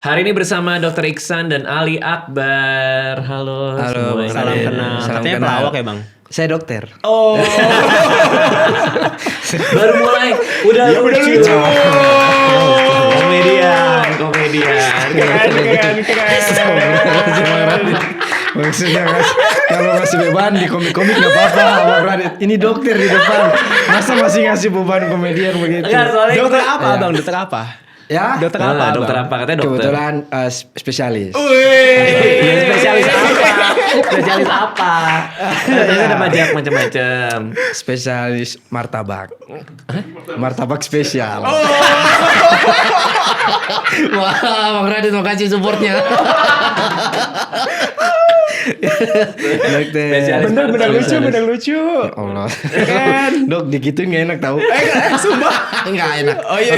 Hari ini bersama Dr. Iksan dan Ali Akbar. Halo, Halo, semuanya. salam kenal. Katanya pelawak ya, Bang? Saya dokter. Oh. Baru mulai, udah lucu. Komedian. Maksudnya kalau masih beban di komik-komik nggak apa-apa, Bang Radit. Ini dokter di depan. Masa masih ngasih beban komedian begitu? Enggak, soalnya Dokter kita- apa, Bang? Dokter apa? Ya. Dokter Ah, apa? dokter Bang? apa? Katanya dokter. Kebetulan spesialis. Ya, spesialis apa? Spesialis apa? Biasanya ada macam-macam. Spesialis martabak. Martabak spesial. Wah, Bang Radit mau kasih supportnya. Dokter. Spesialis. Bener lucu, bener lucu. Allah. Kan? Dok, digituin gak enak tahu. Sumpah. Enggak enak. Oh iya.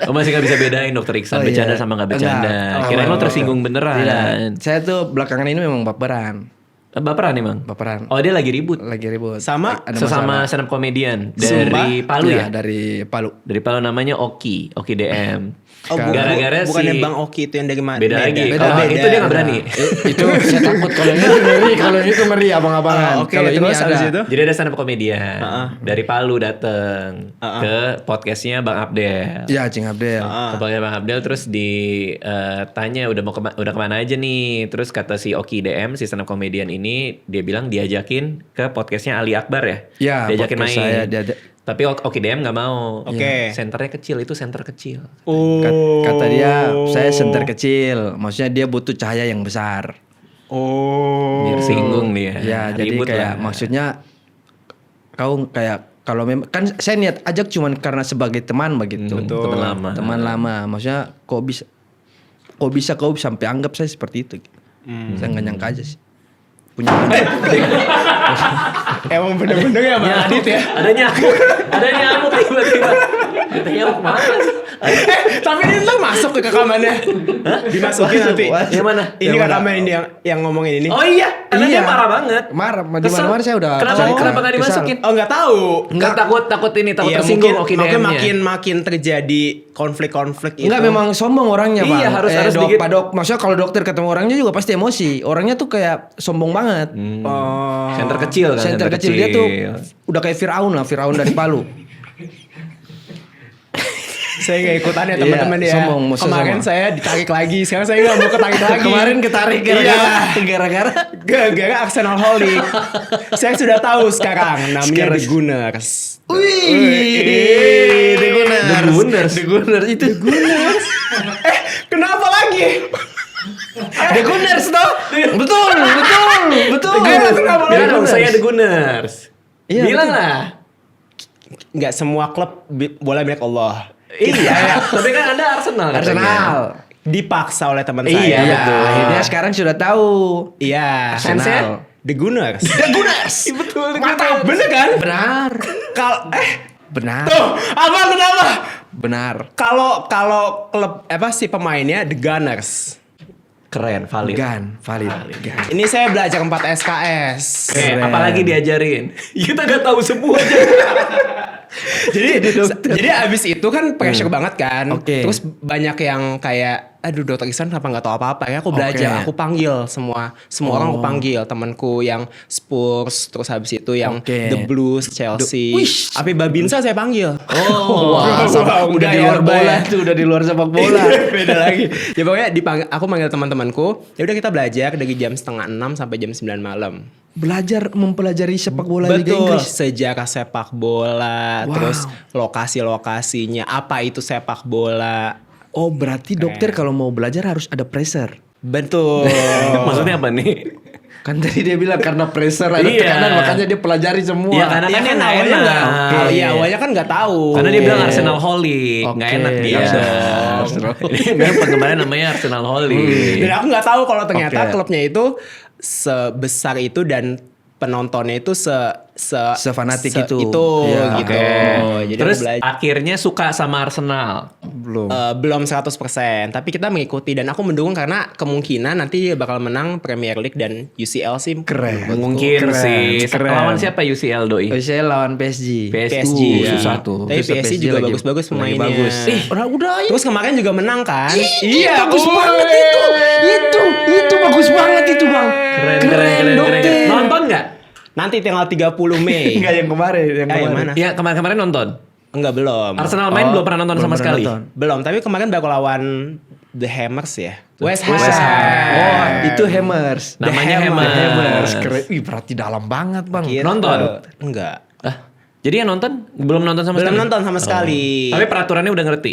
Oh, masih gak bisa bedain Dokter Iksan Oh, bercanda iya. sama gak bercanda. Enggak. Kirain lo Oh, tersinggung beneran. Tidak. Saya tuh belakangan ini memang baperan. Baperan emang? Baperan. Oh, dia lagi ribut. Lagi ribut. Sama Ada Sesama masalah. stand up comedian Sumpah? dari Palu Iya, ya? dari Palu. Dari Palu namanya Oki DM. Oh, Gara-gara bukannya si Bang Oki itu yang dari mana? beda lagi. Beda. Kalau Beda. itu dia nggak berani. Itu saya takut kalau ini tuh ngeri, kalau ini tuh ngeri abang-abangan. Oh, oke, Kalau ini terus ada. habis itu? Jadi ada stand up comedian dari Palu dateng ke podcastnya Bang Abdel. Iya, Cing Abdel. Ke podcastnya Bang Abdel terus ditanya udah kemana aja nih. Terus kata si Oki DM si stand up comedian ini dia bilang diajakin ke podcastnya Ali Akbar ya. Iya, Diajakin podcast main. saya, Tapi Oki DM nggak mau. Oke. Senternya kecil itu center kecil. Kata dia, saya center kecil. Maksudnya dia butuh cahaya yang besar. Oh. Biar singgung dia. Ya, jadi Ribut kayak lah. maksudnya kau kayak kalau memang kan saya niat ajak cuman karena sebagai teman begitu. Betul. Teman lama. Teman lama. Maksudnya kok bisa kau sampai anggap saya seperti itu. Saya nggak nyangka aja sih. Punya Emang bener-bener ya, Bang Adit ya? Ada nyamuk tiba-tiba. Kita nyamuk mana sih? Tapi ini ntar masuk ke rekamannya. Dimasukin nanti. Yang mana? Ini Yang mana? rekaman ini yang ngomongin ini. Oh iya, karena dia Iya. marah banget. Marah, di Kesel. mana-mana saya udah Kenapa cerita. kenapa nggak Kesal. dimasukin? Oh, nggak tahu. Enggak takut Iya, tersinggung mungkin, Oki mungkin DM-nya. makin terjadi konflik-konflik itu. Enggak, memang sombong orangnya, Bang. Iya, harus dok, dikit. Pak Dok. Maksudnya kalau dokter ketemu orangnya juga pasti emosi. Orangnya tuh kayak sombong banget. Oh. Center kecil kan? Center kecil dia tuh udah kayak Firaun lah, Firaun dari Palu. Saya nggak ikutan ya Iya, teman-teman ya. sombong, maksudnya Kemarin sombong. saya ditarik lagi, sekarang saya nggak mau ketarik lagi. Kemarin ketarik gara-gara Gara-gara Arsenal Holy. Saya sudah tahu sekarang namanya The Gunners. Wih, The Gunners. The Gunners. Itu The Gunners. Kenapa lagi? The Gunners toh? Betul. Kenapa Bilang lagi? dong saya The Gunners. Iya, Bilang betul. lah. Nggak semua klub bola milik Allah. Iya, tapi kan Anda Arsenal katanya. Arsenal. Dipaksa oleh teman Iya, saya. betul. Akhirnya sekarang sudah tahu. Iya. Arsenal. Fansnya The Gunners. The Gunners. Betul, The Mantap, Gunners. bener kan? Benar. Benar. Tuh, apa kenapa? Benar. Kalau klub si pemainnya The Gunners. Keren, valid. Valid. Ini saya belajar 4 SKS. Oke, Keren. apalagi diajarin? Kita gak tahu semua aja. Jadi abis itu kan pressure banget kan. Oke. Terus banyak yang kayak, aduh Dokter Iksan kenapa nggak tahu apa-apa ya? Aku belajar, Oke. aku panggil semua orang aku panggil, temanku yang Spurs, terus habis itu yang Oke. The Blues, Chelsea, Wish. Api Babinsa saya panggil. Wah, udah di luar bola tuh, udah di luar sepak bola. Beda lagi. Ya pokoknya aku manggil teman-temanku. Ya udah kita belajar dari jam 5:30 sampai jam 9 malam. Belajar mempelajari sepak bola Liga Betul, Inggris. sejarah sepak bola, Wow. terus lokasi-lokasinya, apa itu sepak bola. Oh, berarti dokter kalau mau belajar harus ada pressure. Betul. Maksudnya apa nih? Kan tadi dia bilang karena pressure ada Iya. tekanan makanya dia pelajari semua. Iya, karena Iya kan kan dia awalnya enak. nggak, Oke. iya awalnya kan nggak tahu. Karena dia bilang Arsenal Holy, nggak Oke. enak dia. Arsenal Ini memang penggemarnya namanya Arsenal Holy. Dan aku nggak tahu kalau ternyata Oke. klubnya itu sebesar itu dan penontonnya itu Sefanatik itu. gitu. Iya. Oke. Jadi Terus aku belajar. akhirnya suka sama Arsenal. Belum. Belum 100%, tapi kita mengikuti dan aku mendukung karena kemungkinan nanti bakal menang Premier League dan UCL sih. Keren. Mungkin Keren, sih. keren. Lawan siapa UCL doi? Saya lawan PSG. PSG. ya. Susah tuh. Tapi Susah, PSG juga bagus-bagus lagi pemainnya. bagus. Udah. Terus kemarin juga menang kan? Iya, bagus banget itu. Itu bagus banget itu, Bang. Keren. dokter. Nonton nggak? Nanti tanggal 30 Mei. Enggak yang kemarin, yang mana? Ya kemarin nonton. Enggak, belum. Arsenal main belum pernah nonton belum sama pernah sekali. nonton. Belum, tapi kemarin baru lawan The Hammers ya. West Ham. Oh, itu Hammers. Namanya The Hammers. Keren. Ih, berarti dalam banget, Bang. Gitu. Nonton? Enggak. Jadi yang nonton belum nonton sama Belum sekali. nonton sama sekali. Tapi peraturannya udah ngerti.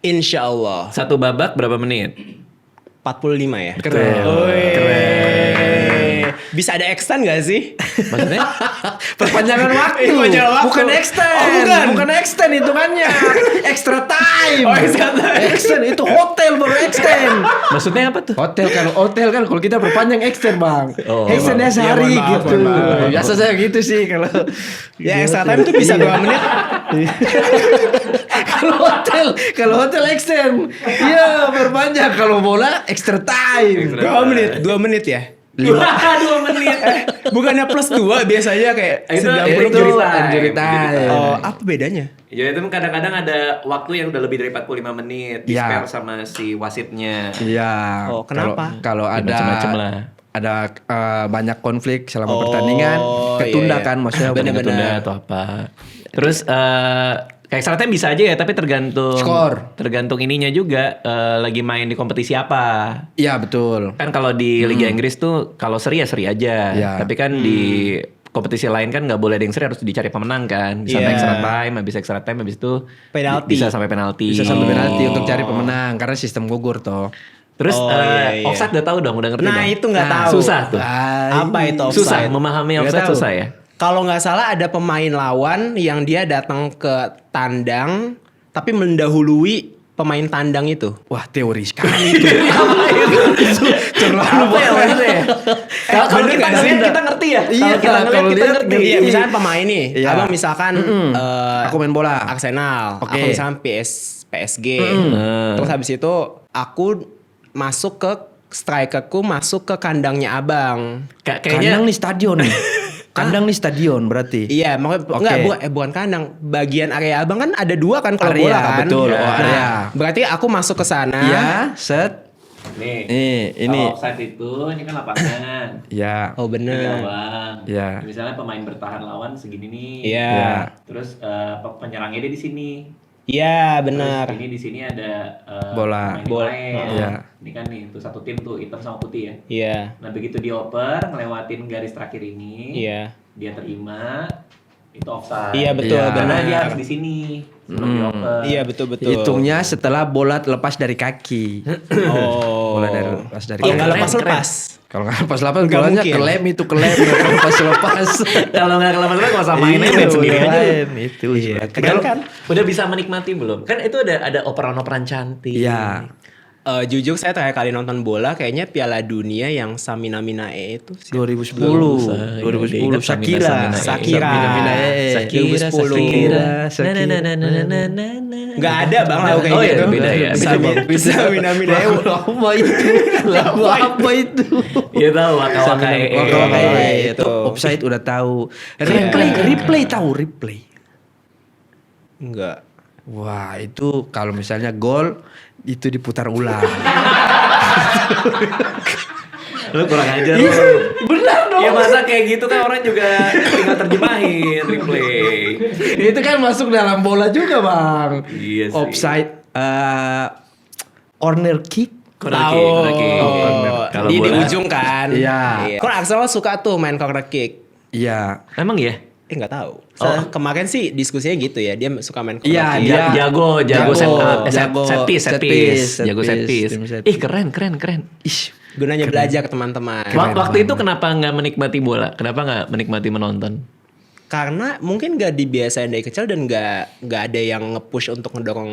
Insya Allah. Satu babak berapa menit? 45 ya. Keren. Bisa ada extend gak sih? Maksudnya? Perpanjangan waktu. Perpanjangan waktu. Bukan extend. Oh, bukan extend hitungannya. Extra time. Oh, extra time. Extend itu hotel baru extend. Maksudnya apa tuh? Hotel kan kalau kita perpanjang extend, Bang. Oh. Extendnya Ya, sehari mohon maaf, gitu. mohon maaf. Biasa saya gitu sih kalau Ya extra time tuh bisa 2 menit. kalau hotel extend. Iya, perpanjang. Kalau bola extra time. 2 menit ya. 2 menit. Bukannya plus 2 biasanya kayak Itu 90 injury time. injury time. Oh, apa bedanya? Ya itu kadang-kadang ada waktu yang udah lebih dari 45 menit di Ya. spare sama si wasitnya. Iya. Oh, kenapa? Kalau Ya, ada macam-macam lah. ada banyak konflik selama pertandingan, iya, ketunda iya. kan maksudnya Bener-bener. Tunda atau apa. Terus kayak extra time bisa aja ya, tapi tergantung Skor. Tergantung ininya juga lagi main di kompetisi apa. Iya, betul. Kan kalau di Liga Inggris tuh kalau seri ya seri aja. Iya. Tapi kan di kompetisi lain kan nggak boleh ada yang seri, harus dicari pemenang kan. Bisa sampai Iya. extra time habis itu Penalti. bisa sampai penalti. Bisa sampai penalti untuk cari pemenang karena sistem gugur toh. Terus Oh, iya, iya. offside udah tahu dong, udah ngerti Nah, dong. itu nggak Nah, tahu. Susah tuh. Apa itu Susah offside? memahami Nggak offside tahu. susah ya. Kalau nggak salah ada pemain lawan yang dia datang ke tandang tapi mendahului pemain tandang itu. Wah, teori sekali itu. Apa ya maksudnya? Kalau Bener kita nggak sih? ngeliat kita ngerti ya. Iya, Kalau kita ngeliat kalau kita lihat ngerti. Iya, misalnya pemain nih, Iya. abang misalkan Aku main bola. Arsenal, Oke. aku misalkan PSG. Terus habis itu aku masuk ke strikerku masuk ke kandangnya abang. Kayaknya Kandang nih stadion nih. Kandang nih stadion berarti. Iya, makanya Oke. enggak bukan kandang. Bagian area abang kan ada 2 kan kalau Area, bola kan. betul. Oh, Nah, area. berarti aku masuk ke sana. Iya, set. nih. Ini. Kalau offside itu ini kan lapangan. Ya. Oh Ini bener. gawang. Iya. Misalnya pemain bertahan lawan segini nih. Iya. Iya. Terus penyerangnya dia di sini. Iya, benar. Terus ini di sini ada Bola. pemain Bola. lain. Iya. Ini kan nih tuh satu tim tuh hitam sama putih ya. Iya. Nah begitu dioper ngelewatin garis terakhir ini, Iya. dia terima itu offside. Iya, betul, Iya. Karena benar. dia harus di sini sebelum dioper. Iya, betul. Hitungnya setelah bola lepas dari kaki. Oh. Bola dari lepas dari Kalau kaki. nggak Keren, lepas. Kalau nggak lepas Nggak bolanya mungkin. kelem itu kelem lepas. Kalau nggak kelamaan nggak usah main aja, main sendiri aja. Itu. Keren kan? Udah bisa menikmati belum? Kan itu ada operan-operan cantik. Iya. Jujur saya terakhir kali nonton bola kayaknya Piala Dunia yang Samina Minae itu sih. 2010. Ingat 2010 Samina Shakira. Shakira. Shakira, 2010. Shakira. Nggak ada bang lagu kayak Oh iya, gitu. beda ya. Bisa Samina Minae. Apa itu? Lagu apa itu? Iya tahu Waka Waka Waka Waka Itu. itu offside udah tahu. Iya. Replay tahu replay. Enggak. Wah, itu kalau misalnya gol itu diputar ulang. Lu kurang ajar lu. Benar dong. Ya masa kayak gitu kan orang juga tinggal terjemahin replay. Itu kan masuk dalam bola juga, Bang. Iya sih. Offside corner kick. Tahu. Kalau Di bola ujung kan. Iya. Kalau Arsenal suka tuh main corner kick. Iya. emang ya? Nggak tahu. Oh. Kemarin sih diskusinya gitu ya. Dia suka main corner Iya, kick. dia Jago set up, jago set piece. set piece, Jago set piece. tim set Ih piece. keren. Ih, Gunanya belajar teman-teman. Waktu itu kenapa nggak menikmati bola? Kenapa nggak menikmati menonton? Karena mungkin gak dibiasain dari kecil dan gak ada yang nge-push untuk ngedorong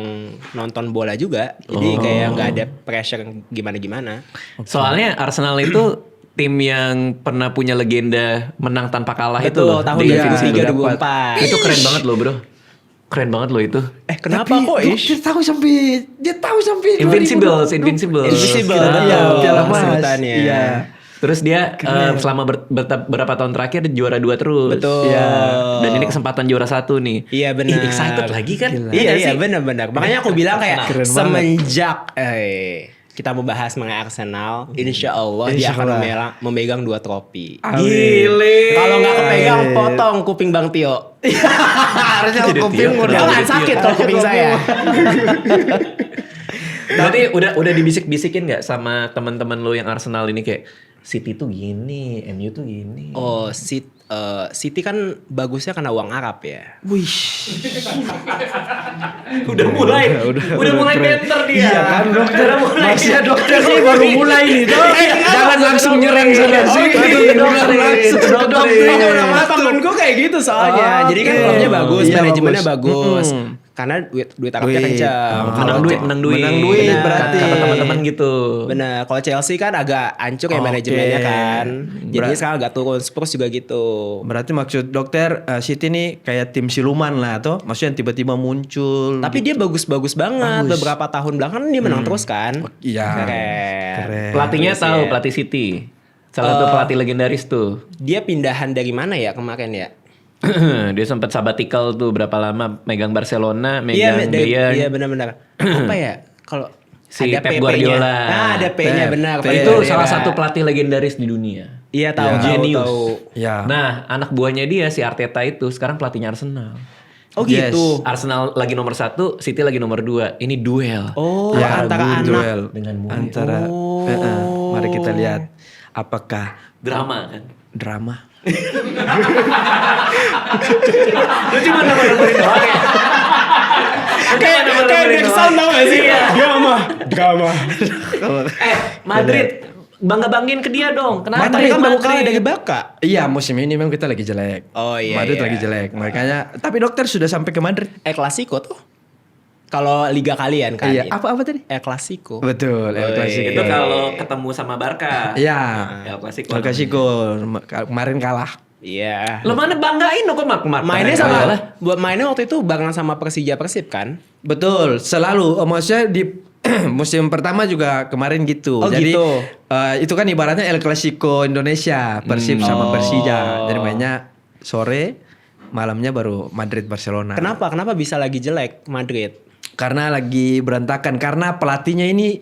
nonton bola juga. Jadi kayak gak ada pressure gimana-gimana. Soalnya Arsenal itu tim yang pernah punya legenda menang tanpa kalah itu Betul, loh. tahun di 2003-2004. Itu keren banget loh bro. Keren banget loh itu. Kenapa kok Dia tahu sampai Invincibles. Invisible, Iya, Piala Mas. sebutannya. Iya. Terus dia selama beberapa tahun terakhir dia juara 2 terus. Betul. Iya. Dan ini kesempatan juara 1 nih. Iya benar. Excited lagi kan? Gila. Iya benar-benar. Makanya aku bilang kayak Keren banget. semenjak kita membahas mengenai Arsenal, insya Allah dia Insya akan Allah. memegang 2 trofi. Gile. Kalau nggak kepegang, potong kuping Bang Tio. Harusnya Jadi kuping Tio, udah. Jangan sakit kalau kuping saya. Berarti udah dibisik-bisikin nggak sama teman-teman lo yang Arsenal ini kayak City tuh gini, MU tuh gini. Oh, City kan bagusnya karena uang Arab ya. Wih. udah mulai keren. banter dia. Iya kan dokter. Udah mulai. Masih dokter nih baru mulai nih toh. Jangan langsung nyerang sana sih. Temenku kayak gitu soalnya. Jadi kan klubnya bagus, Iya, manajemennya bagus. bagus. Karena duit Arabnya Duit. kencang. Menang duit. Menang duit Benar. berarti. Kata teman-teman gitu. Benar. Kalau Chelsea kan agak hancur ya Oke. manajemennya kan. Jadi Berat. sekarang agak turun. Spurs juga gitu. Berarti maksud dokter City nih kayak tim siluman lah toh. Maksudnya tiba-tiba muncul. Tapi dia bagus-bagus banget. Bagus. Beberapa tahun belakangan dia menang terus kan. Iya. Keren. Pelatihnya Bagus tahu ya. pelatih City. Salah satu pelatih legendaris tuh. Dia pindahan dari mana ya kemarin ya? Dia sempat sabbatical tuh berapa lama megang Barcelona, megang Bayern. Iya benar-benar. Apa ya? Kalau Si ada Pep PP-nya. Guardiola. Ada P-nya benar. Pep. Pep Itu Guardiola. salah satu pelatih legendaris di dunia. Iya tahu, Ya. tahu, Genius. tahu. Ya. Nah, anak buahnya dia si Arteta itu sekarang pelatihnya Arsenal. Oh Yes. gitu. Arsenal lagi nomor 1, City lagi nomor 2. Ini duel. Oh, Ya, antara anak. duel Dengan murid. antara mari kita lihat apakah Drama kan. drama. Lu cuma nama-namain doang ya. Kayak Jack Sound tau gak sih? Drama. Madrid bangga-banggain ke dia dong. Kenapa? Madrid kan baru kalah Madrid? dari Barca. Iya musim ini memang kita lagi jelek. Oh, iya, Madrid iya. lagi jelek. Makanya tapi dokter sudah sampai ke Madrid. Clasico tuh. Kalau liga kalian kan. Iya, apa tadi? Clasico. Betul, El Woi. Clasico. Itu kalau ketemu sama Barca. Iya. El Clasico. El Clasico kemarin kalah. Iya. Lo mana banggain lo kok Mainnya sama buat mainnya waktu itu barengan sama Persija Persib kan? Betul, selalu. Maksudnya di musim pertama juga kemarin gitu. Oh, Jadi gitu. itu kan ibaratnya El Clasico Indonesia, Persib sama Persija. Jadi mainnya sore, malamnya baru Madrid Barcelona. Kenapa? Kenapa bisa lagi jelek Madrid? Karena lagi berantakan karena pelatihnya ini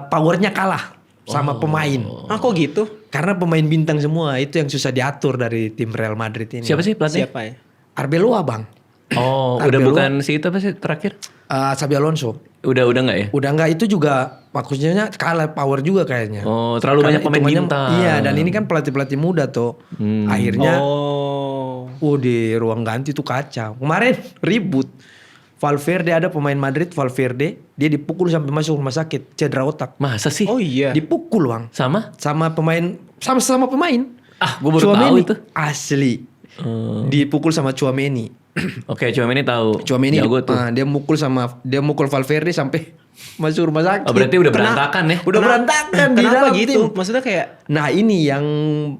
powernya kalah sama pemain. Kok gitu? Karena pemain bintang semua itu yang susah diatur dari tim Real Madrid ini. Siapa sih pelatih? Siapa ya? Arbeloa bang. Oh, udah Arbeloa. bukan si itu apa sih terakhir? Xabi Alonso. Udah enggak ya? Udah enggak itu juga maksudnya kalah power juga kayaknya. Oh, terlalu banyak pemain hitungannya- bintang. Iya, dan ini kan pelatih-pelatih muda tuh. Akhirnya di ruang ganti tuh kacau. Kemarin ribut. Valverde ada pemain Madrid, Valverde, dia dipukul sampai masuk rumah sakit, cedera otak. Masa sih? Oh iya. Dipukul, Bang. Sama? Sama pemain sama pemain. Ah, gue baru tahu Tchouaméni. itu. Asli. Dipukul sama Tchouaméni. Oke, cuma ini tahu. Tchouaméni Jago tuh. dia mukul Valverde sampai masuk rumah sakit. Oh, berarti udah berantakan ya? Udah berantakan di Kenapa dalam gitu? tim. Maksudnya kayak Nah ini yang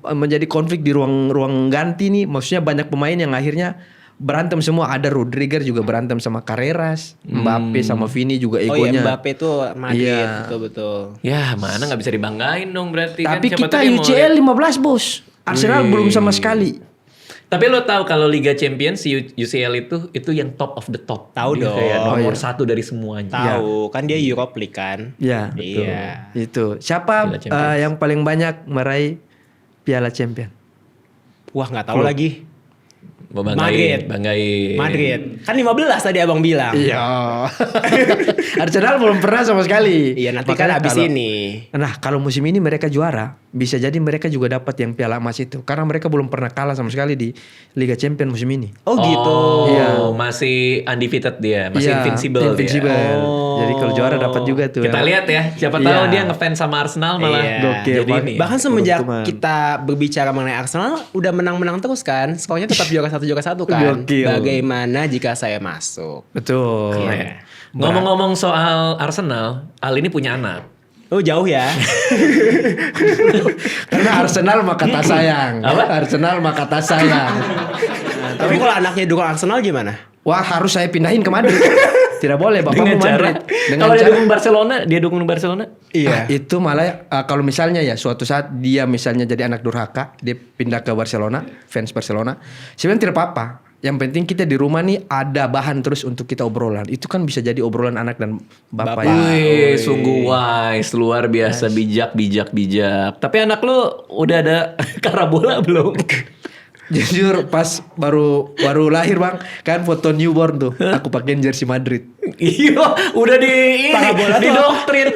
menjadi konflik di ruang ganti nih. Maksudnya banyak pemain yang akhirnya berantem semua. Ada Rodriguez juga berantem sama Carreras. Mbappe sama Vini juga oh iya egonya. Mbappe tuh Madrid Iya. betul-betul. Ya, mana nggak bisa dibanggain dong berarti Tapi kan. Siapa kita tahu dia mau UCL lihat. 15 bos. Arsenal belum sama sekali. Tapi lo tahu kalau Liga Champions UCL itu yang top of the top. Tahu Dia dong. Kayak Oh, nomor iya. 1 dari semuanya. Tahu kan dia Europe League kan? Ya Iya. Itu. Siapa Piala Champions. yang paling banyak meraih Piala Champion? Wah nggak tahu lagi. Mau Madrid. banggain. Madrid. Kan 15 tadi abang bilang. Iya. Arsenal belum pernah sama sekali. Iya nanti kan Makanya abis kalau- ini. Nah kalau musim ini mereka juara, bisa jadi mereka juga dapat yang Piala Emas itu, karena mereka belum pernah kalah sama sekali di Liga Champion musim ini. Oh gitu. Iya. Masih undefeated dia, masih Iya, invincible. invincible. Dia. Jadi kalau juara dapat juga tuh. Kita lihat ya, siapa Iya. tahu dia ngefans sama Arsenal malah Iya. Gokil, jadi Bang. ini. Bahkan semenjak Keuntungan. kita berbicara mengenai Arsenal udah menang-menang terus kan. Skornya tetap juara satu kan. Gokil. Bagaimana jika saya masuk? Betul. Iya. Ngomong-ngomong soal Arsenal, Al ini punya anak. Oh jauh ya. Karena Arsenal maka tak sayang. Arsenal maka tak sayang. Tapi kalau anaknya dukung Arsenal gimana? Wah, harus saya pindahin ke Madrid. Tidak boleh bapak Dengan mau cara Madrid. Dengan kalau dia cara dukung Barcelona, dia dukung Barcelona. Iya. itu malah kalau misalnya ya suatu saat dia misalnya jadi anak durhaka, dia pindah ke Barcelona, fans Barcelona, sebenarnya tidak apa-apa. Yang penting kita di rumah nih ada bahan terus untuk kita obrolan. Itu kan bisa jadi obrolan anak dan bapak, ya. Wih, sungguh wise, luar biasa, bijak. Tapi anak lu udah ada karabola belum? Jujur pas baru lahir bang, kan foto newborn tuh, aku pakein jersey Madrid. Iya, udah Parabola tuh didoktrin.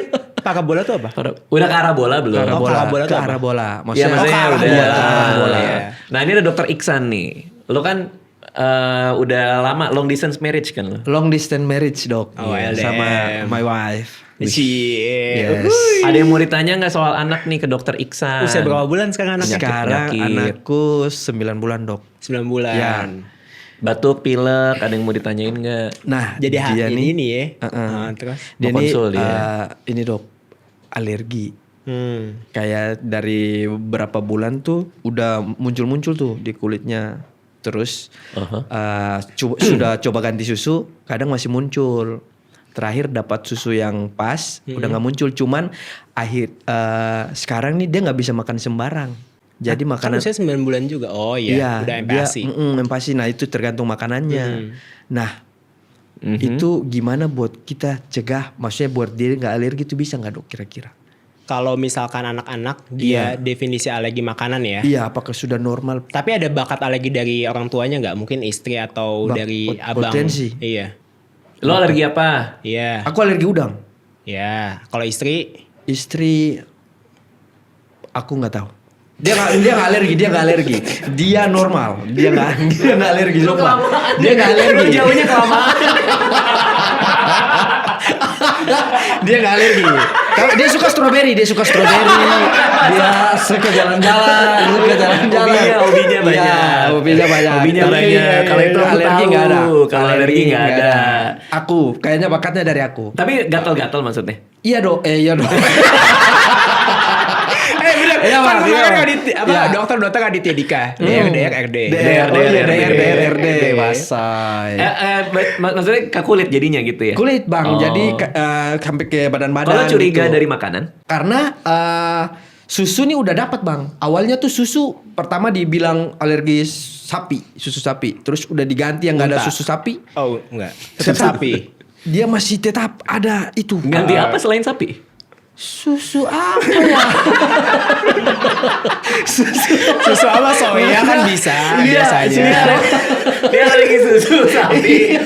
Parabola tuh apa? Udah karabola belum? Karabola ke tuh apa? arah bola. Ya maksudnya arah udah bola. arah bola. Iya. Nah ini ada Dokter Iksan nih. Lo kan udah lama long distance marriage kan lo? Long distance marriage dok. Oh, Iya, LDM. sama my wife. Cie. Yes. Ada yang mau ditanya nggak soal anak nih ke Dokter Iksan? Usia berapa bulan sekarang anaknya? Sekarang penyakit. anakku 9 bulan dok. 9 bulan. Ya. Batuk, pilek, ada yang mau ditanyain nggak? Nah Jadi dia nih, ini ya. Uh-uh. Terus. dia Mau nih konsul dia. ini dok alergi. Hmm. Kayak dari beberapa bulan tuh udah muncul tuh di kulitnya. Terus sudah coba ganti susu, kadang masih muncul. Terakhir dapat susu yang pas, udah nggak muncul. Cuman sekarang nih dia nggak bisa makan sembarang. Jadi makanan Kan usia 9 bulan juga. Oh iya, udah MPASI. MPASI. Nah itu tergantung makanannya. Nah itu gimana buat kita cegah? Maksudnya buat dia nggak alergi itu bisa nggak dok kira-kira? Kalau misalkan anak-anak dia definisi alergi makanan ya. Iya, apakah sudah normal? Tapi ada bakat alergi dari orang tuanya nggak? Mungkin istri atau dari abang. Potensi. Iya. Lo alergi apa? Iya. Aku alergi udang. Iya. Kalau istri Istri aku nggak tahu. Dia nggak alergi, Dia normal. Dia nggak alergi sumpah. Dia nggak alergi. Lo jauhnya kelamaan. Dia nggak alergi. Dia suka stroberi. Dia suka jalan-jalan. Hobinya banyak. Iya, hobinya banyak. Hobinya Tapi banyak. Kalau itu aku alergi tahu. nggak ada. Kalau alergi nggak ada. Aku kayaknya bakatnya dari aku. Tapi gatal-gatal maksudnya? Iya dong. Iya dong. bener. Iya, Kan Bang, kemarin iya. Aditya, Iya. Dokter Aditya Dika. DRD. DRD. Wasai. Maksudnya ke kulit jadinya gitu ya? Kulit bang, jadi sampai ke badan-badan. Kalau curiga gitu. dari makanan? Karena susu nih udah dapat bang. Awalnya tuh susu pertama dibilang alergi susu sapi. Terus udah diganti yang nggak ada susu sapi. Oh enggak. Tetap sapi. Dia masih tetap ada itu. Ganti apa selain sapi? Susu apa ya? Susu apa soya kan bisa biasanya. Dia alergi susu sapi.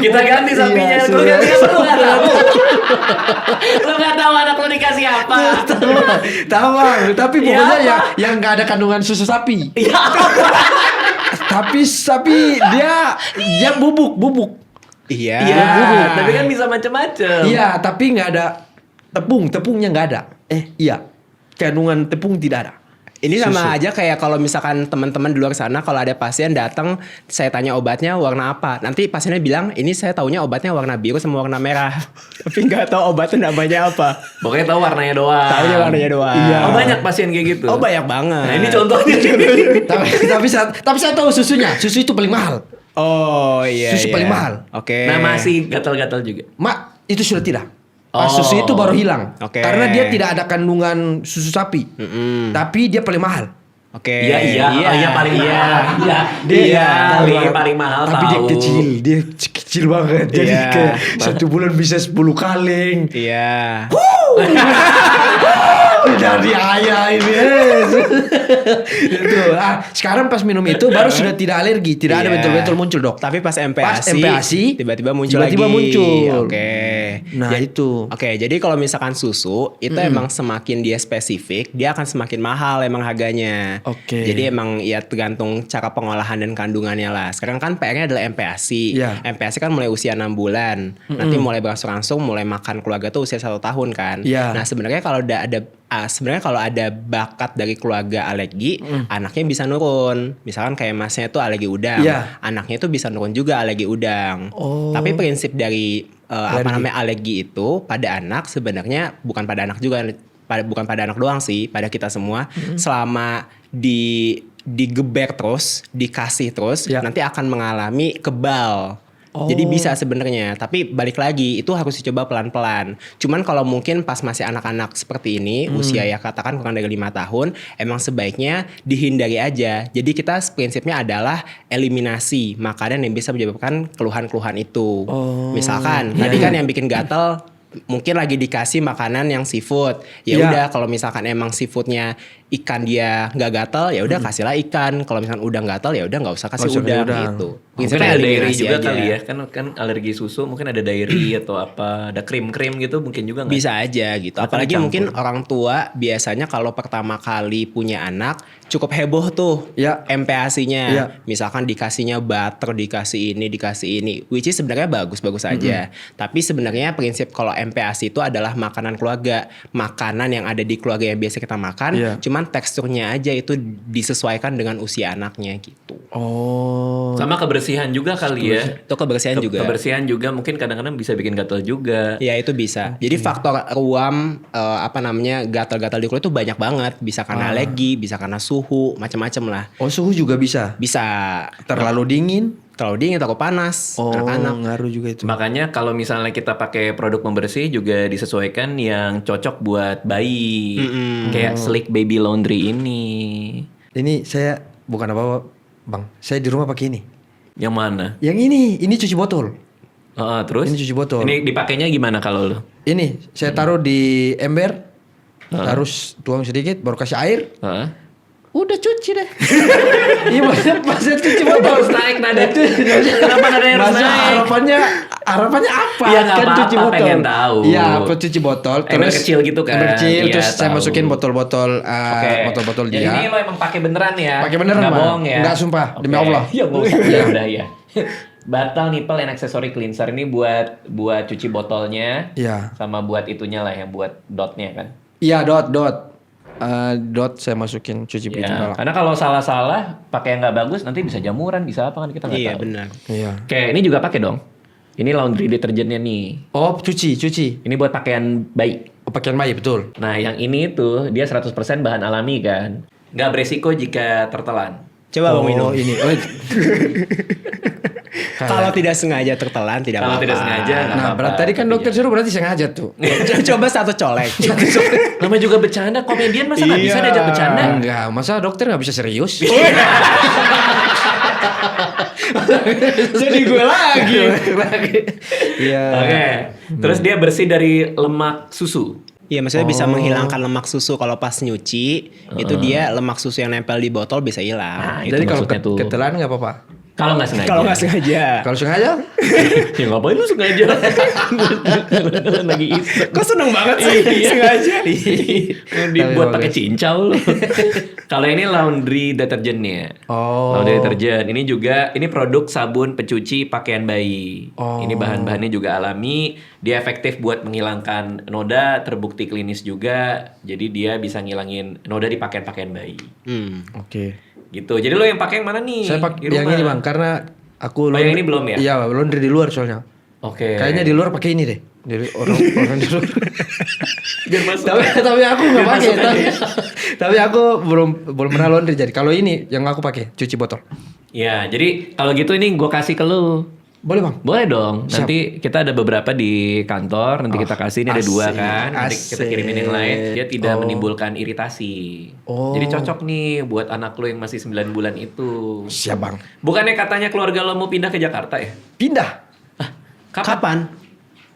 Kita ganti sapinya. Iya, Lu ganti apa? Lu gak tahu. Lu gak tahu anak lu dikasih apa. Tahu bang, tapi pokoknya yang nggak ada kandungan susu sapi. Tapi dia bubuk. Iya. Iya, tapi kan bisa macam-macam. Iya, tapi nggak ada tepungnya nggak ada. Iya, kandungan tepung tidak ada. Ini sama aja kayak kalau misalkan teman-teman di luar sana kalau ada pasien datang, saya tanya obatnya warna apa. Nanti pasiennya bilang, ini saya taunya obatnya warna biru sama warna merah. Tapi nggak tahu obatnya namanya apa. Pokoknya tahu warnanya doang. Taunya warnanya doang. Iya. Oh banyak pasien kayak gitu. Oh banyak banget. Nah ini contohnya. tapi saya tahu susunya. Susu itu paling mahal. Oh iya. Susu paling mahal. Oke. Nah masih gatal-gatal juga. Mak, itu sudah tidak. Oh. Susu itu baru hilang. Oke. Karena dia tidak ada kandungan susu sapi. Tapi dia paling mahal. Oke. Iya paling mahal. Iya, paling mahal. Tapi dia tahu. kecil banget. Jadi Iya. kayak 1 bulan bisa 10 kaleng. Iya. Jadi ayah ini. Itu. Sekarang pas minum itu baru sudah tidak alergi, tidak ada Iya. betul-betul muncul dok. Tapi pas Pas MPASI, MPASI, tiba-tiba muncul tiba-tiba lagi. muncul. Oke. Nah, itu. Oke, jadi kalau misalkan susu itu emang semakin dia spesifik, dia akan semakin mahal emang harganya. Oke. Jadi emang ya tergantung cara pengolahan dan kandungannya lah. Sekarang kan PR-nya adalah MPASI. Iya. MPASI kan mulai usia 6 bulan. Nanti mulai berangsur-langsung mulai makan keluarga tuh usia 1 tahun kan. Iya. Nah, sebenarnya kalau udah ada sebenarnya kalau ada bakat dari keluarga alergi, anaknya bisa nurun. Misalkan kayak masnya itu alergi udang, Iya. anaknya itu bisa nurun juga alergi udang. Oh. Tapi prinsip dari alergi itu pada anak sebenarnya bukan pada anak juga, bukan pada anak doang sih, pada kita semua. Selama digeber terus, dikasih terus, Ya. nanti akan mengalami kebal. Jadi bisa sebenarnya, tapi balik lagi itu harus dicoba pelan-pelan. Cuman kalau mungkin pas masih anak-anak seperti ini, usia ya katakan kurang dari 5 tahun, emang sebaiknya dihindari aja. Jadi kita prinsipnya adalah eliminasi makanan yang bisa menyebabkan keluhan-keluhan itu. Misalkan tadi kan yang bikin gatal mungkin lagi dikasih makanan yang seafood. Ya Iya. udah kalau misalkan emang seafoodnya ikan dia nggak gatal, ya udah kasihlah ikan. Kalau misalkan udang gatal, ya udah nggak usah kasih Nggak usah udang, udang. gitu. Mungkin Prinsipnya ada dairy eliminasi juga aja. kali ya. Kan alergi susu mungkin ada dairy atau apa, ada krim-krim gitu mungkin juga nggak? Bisa aja gitu. Atau Apalagi dicampur. mungkin orang tua biasanya kalau pertama kali punya anak cukup heboh tuh Ya. MPASI-nya. Ya. Misalkan dikasihnya butter, dikasih ini. Which is sebenarnya bagus-bagus aja. Tapi sebenarnya prinsip kalau MPASI itu adalah makanan keluarga. Makanan yang ada di keluarga yang biasa kita makan. Ya. Cuman teksturnya aja itu disesuaikan dengan usia anaknya gitu. Oh. Sama kebersihan juga kali ya. Itu kebersihan juga. Kebersihan juga mungkin kadang-kadang bisa bikin gatal juga. Ya itu bisa. Jadi faktor ruam gatal-gatal di kulit itu banyak banget. Bisa karena alergi, bisa karena suhu, macam-macam lah. Oh, suhu juga bisa. Bisa Terlalu dingin. terlalu dingin, terlalu panas, Oh, anak-anak. ngaruh juga itu. Makanya kalau misalnya kita pakai produk pembersih juga disesuaikan yang cocok buat bayi. Kayak Slick Baby Laundry ini. Ini saya bukan apa-apa, Bang. Saya di rumah pakai ini. Yang mana? Yang ini cuci botol. Terus? Ini cuci botol. Ini dipakainya gimana kalau lo? Ini saya taruh di ember, terus tuang sedikit, baru kasih air. Udah cuci deh. Iya masa cuci botol. Harus naik nada. Kenapa nadanya harus Masa naik? harapannya apa? Iya, nggak Kan apa-apa, cuci botol. pengen tahu. Iya, aku cuci botol. Ember kecil gitu kan? Ember kecil, Iya, terus saya tahu. masukin botol-botol, Oke. botol-botol Jadi dia. ini lo emang pakai beneran ya? Pakai beneran, Nggak Bang. bohong ya? Nggak, sumpah. Demi Oke. Allah. Ya nggak usah. Ya udah ya. Batal nipple and accessory cleanser ini buat cuci botolnya. Iya. Sama buat itunya lah yang buat dotnya kan. Iya, dot. Dot saya masukin cuci piring Ya, dalam. karena kalau salah-salah pakai yang nggak bagus nanti bisa jamuran, bisa apa kan kita nggak Iya tahu. benar. Iya. Oke, ini juga pakai dong. Ini laundry deterjennya nih. Oh, cuci. Ini buat pakaian bayi. Oh, pakaian bayi, betul. Nah, yang ini tuh dia 100% bahan alami kan. Nggak beresiko jika tertelan. Coba Bang minum. ini. Kalau tidak sengaja tertelan tidak Kalau apa-apa. tidak sengaja nggak Nah, apa-apa. berarti tadi kan dokter suruh berarti sengaja tuh. Coba satu colek. Namanya juga bercanda, komedian masa nggak bisa Iya. diajak bercanda? Enggak, masa dokter nggak bisa serius? Jadi gue lagi. Iya. Oke. Terus dia bersih dari lemak susu. Iya maksudnya bisa menghilangkan lemak susu kalau pas nyuci itu dia lemak susu yang nempel di botol bisa hilang. Nah, itu Jadi kalau maksudnya tuh. ketelan nggak apa-apa. Kalau nggak sengaja. Kalau nggak sengaja. Kalau sengaja? Ya ngapain lu sengaja? Lagi iseng. Kok seneng banget sih Iya. sengaja? Dibuat Tapi pakai bagus. cincau lu. Kalau ini laundry deterjennya. Oh. Laundry deterjen. Ini juga ini produk sabun pencuci pakaian bayi. Oh. Ini bahan-bahannya juga alami. Dia efektif buat menghilangkan noda, terbukti klinis juga. Jadi dia bisa ngilangin noda di pakaian-pakaian bayi. Oke. Gitu. Jadi lo yang pakai yang mana nih? Saya pakai Di yang rumah? ini Bang, karena aku yang ini belum ya? Iya, laundry di luar soalnya. Oke. Kayaknya di luar pakai ini deh. Dari orang di luar. Biar masuk. tapi aku nggak Biar pakai. masuk Tapi aku belum pernah laundry jadi. Kalau ini yang aku pakai cuci botol. Ya, jadi kalau gitu ini gue kasih ke lu. Boleh Bang? Boleh dong. Siap. Nanti kita ada beberapa di kantor. Nanti kita kasih. Ini ada asik, 2 kan. Nanti kita asik. kirimin yang lain. Dia tidak Oh. menimbulkan iritasi. Oh. Jadi cocok nih buat anak lu yang masih 9 bulan itu. Siap Bang. Bukannya katanya keluarga lo mau pindah ke Jakarta ya? Pindah. Kapan?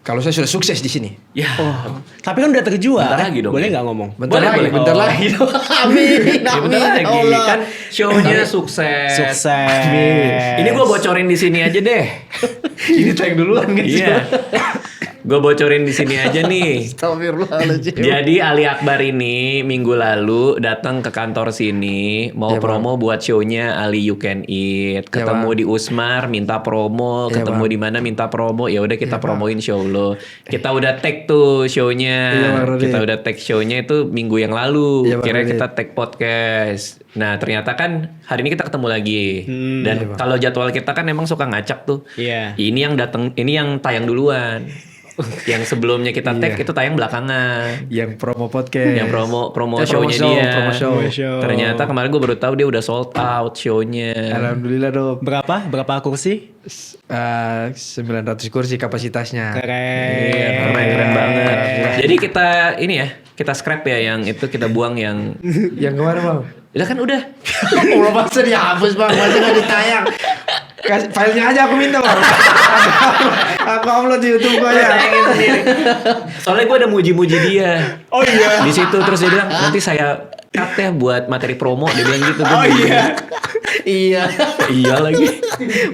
Kalau saya sudah sukses di sini. Ya. Oh, tapi kan udah terjual. Bentar lagi dong. Boleh nggak ngomong? Bentar Boleh, bentar boleh. lagi. Oh. Amin. Ya, bentar lagi. Allah. Kan show-nya sukses. Sukses. Ini gue bocorin di sini aja deh. Ini tag duluan guys. Iya. Gue bocorin di sini aja nih. Astagfirullahaladzim. Jadi Ali Akbar ini minggu lalu datang ke kantor sini mau Ya, promo buat show-nya Ali You Can Eat. Ketemu Bang. di Usmar minta promo, Ya, ketemu Bang. di mana minta promo. Ya udah kita promoin show lo. Kita udah tag tuh show-nya. Iya, Bang Rodit. Kita udah tag show-nya itu minggu yang lalu. Iya, Bang Kira Rodit. kita tag podcast. Nah ternyata kan hari ini kita ketemu lagi. Dan kalau jadwal kita kan emang suka ngacak tuh. Iya. Ini yang datang, ini yang tayang duluan. Yang sebelumnya kita tag itu tayang belakangan. Yang promo podcast. Yang promo promo show-nya show, dia. promo show. Ternyata kemarin gue baru tahu dia udah sold out show-nya. Alhamdulillah dok. Berapa kursi? 900 kursi kapasitasnya. Keren. Iya, keren banget. Jadi kita ini ya, kita scrap ya yang itu kita buang yang Yang kemarin bang. udah kan udah. Udah masa dihapus bang, masa nggak ditayang. Filenya aja aku minta bang. Aku upload di YouTube gue ya. Tayangin sendiri. Soalnya gue udah muji-muji dia. Oh iya. Di situ terus dia bilang nanti saya cut ya buat materi promo, dia bilang gitu. Oh iya. Iya. Iya lagi.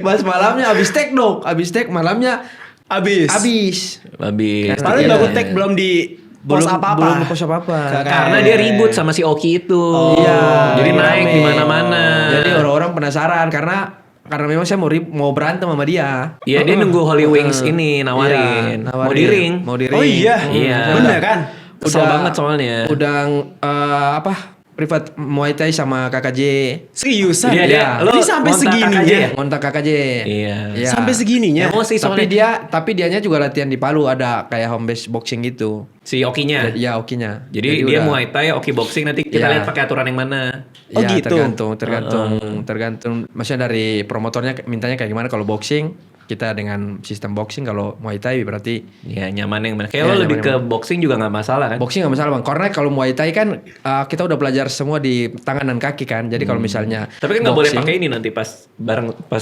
Pas malamnya abis tag dok, abis tag malamnya Abis. Habis. Paling Iya. baru tag belum di post apa-apa. Belum post apa-apa. Keren. Karena dia ribut sama si Oki itu. Iya. Jadi naik rame. di mana-mana. Jadi orang-orang penasaran karena memang saya mau berantem sama dia. Iya dia nunggu Holy Wings ini nawarin. Iya, Mau di ring. Mau di ring. Oh iya. Iya. Bener kan? Kesel banget soalnya. Udah privat Muay Thai sama KKJ. Seriusan? Dia Iya. lo Jadi sampai ngontak segininya? KKJ ya? Ngontak KKJ. Iya. Sampai segininya? Emosi Tapi soalnya. dianya juga latihan di Palu, ada kayak home base boxing gitu. Si Okinya. Ya okinya. Jadi dia Muay Thai, Oki boxing, nanti kita Iya. lihat pakai aturan yang mana. Oh Ya, gitu? tergantung. Maksudnya dari promotornya mintanya kayak gimana. Kalau boxing kita dengan sistem boxing, kalau Muay Thai berarti Ya nyaman yang mana. Kayak Iya, lo lebih nyaman ke boxing juga nggak masalah kan? boxing nggak masalah bang. Karena kalau Muay Thai kan kita udah belajar semua di tangan dan kaki kan. Jadi kalau misalnya Tapi kan nggak boleh boxing- pakai ini nanti pas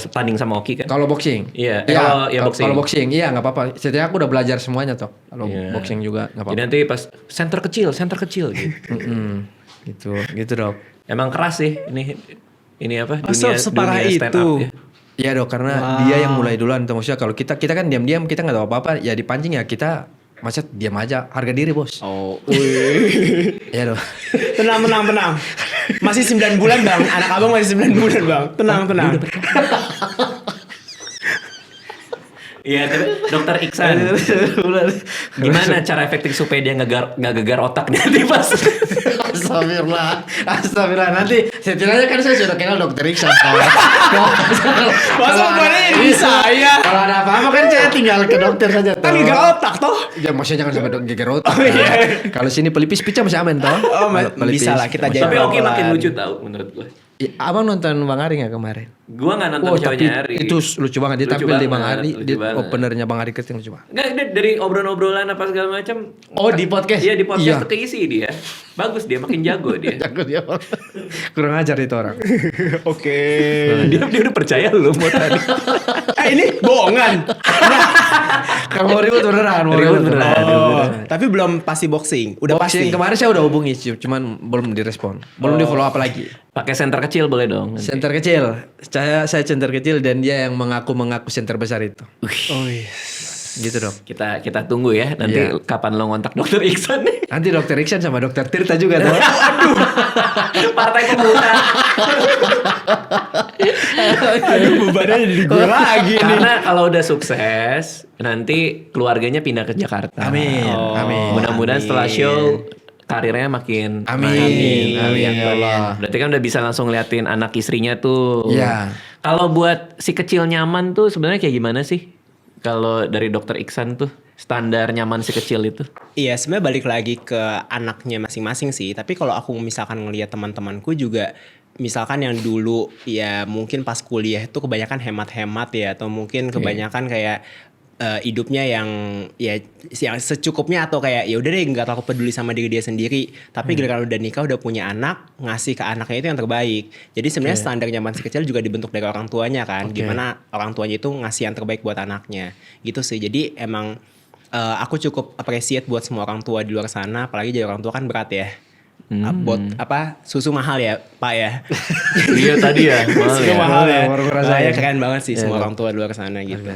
tanding sama Oki kan? Kalau boxing, Iya, Ya, kalau ya boxing. Kalau boxing, iya nggak apa-apa. Setidaknya aku udah belajar semuanya toh. Kalau Iya. boxing juga nggak Jadi apa-apa. nanti pas center kecil gitu. Gitu dok. Emang keras sih ini apa? Masa separah dunia stand itu? up ya. Iya dok, karena dia yang mulai duluan. Tuh, maksudnya kalau kita kan diam-diam, kita nggak tahu apa-apa. Ya dipancing ya kita, masa diam aja. Harga diri bos. Oh, wih. Iya dok. Tenang. Masih 9 bulan bang. Anak abang masih 9 bulan bang. Tenang. Iya, tapi Dokter Iksan. Gimana cara efektif supaya dia nggak gegar otak nanti pas? Astagfirullah. Nanti setidaknya kan saya sudah kenal dokter Iksan. Masa bukannya di saya? Kalau ada apa-apa kan saya tinggal ke dokter saja. Kan toh. gegar otak toh. Ya maksudnya jangan sampai geger otak. Oh, iya. Kalau sini pelipis pica masih aman toh. Oh, Kalau pelipis, bisa lah kita jadi. Tapi Oki pelan-pelan. makin lucu tau menurut gue. Abang nonton Bang Ari nggak kemarin? Gua nggak nonton Tapi show-nya Ari. itu lucu banget. Dia Lucu tampil di banget, Bang Ari. lucu Dia banget. openernya Bang Ari Keting lucu banget. Nggak, dari obrolan-obrolan apa segala macam. Oh di podcast? Iya di podcast Iya. tuh keisi dia. Bagus dia, makin jago dia. Jago dia. Kurang ajar itu orang. Oke. dia udah percaya lu mau tadi. Ini bohongan. Kamu mau ribut beneran? Mau Ribut beneran. Oh, tapi belum pasti boxing. Udah Boxing pasti. kemarin saya udah hubungi sih, cuman belum direspon. Belum di follow up lagi. Pakai center kecil boleh dong. Center kecil. Saya center kecil dan dia yang mengaku center besar itu. Oh iya. Gitu dok. Kita tunggu ya nanti Iya. kapan lo ngontak Dokter Iksan nih. Nanti dokter Iksan sama dokter Tirta juga tuh. Partai pemuda. Aduh bebannya jadi gue lagi nih. Karena kalau udah sukses nanti keluarganya pindah ke Jakarta. Amin. Amin. Mudah-mudahan setelah show karirnya makin Amin. Amin, ya ya Allah. Berarti kan udah bisa langsung liatin anak istrinya tuh. Iya. Kalau buat si kecil nyaman tuh sebenarnya kayak gimana sih? Kalau dari Dokter Iksan tuh standar nyaman si kecil itu? Iya sebenarnya balik lagi ke anaknya masing-masing sih. Tapi kalau aku misalkan ngelihat teman-temanku juga, misalkan yang dulu ya mungkin pas kuliah itu kebanyakan hemat-hemat ya, atau mungkin kebanyakan kayak hidupnya yang ya yang secukupnya, atau kayak ya udah deh nggak terlalu peduli sama diri dia sendiri. Tapi gara-gara udah nikah, udah punya anak, ngasih ke anaknya itu yang terbaik. Jadi sebenarnya standar nyaman si kecil juga dibentuk dari orang tuanya kan. Gimana orang tuanya itu ngasih yang terbaik buat anaknya. Gitu sih. Jadi emang aku cukup appreciate buat semua orang tua di luar sana, apalagi jadi orang tua kan berat ya. susu mahal ya Pak ya. Iya tadi ya, mahal Susu ya. mahal ya. Baru ngerasain. Nah, keren banget sih semua orang tua luar sana gitu.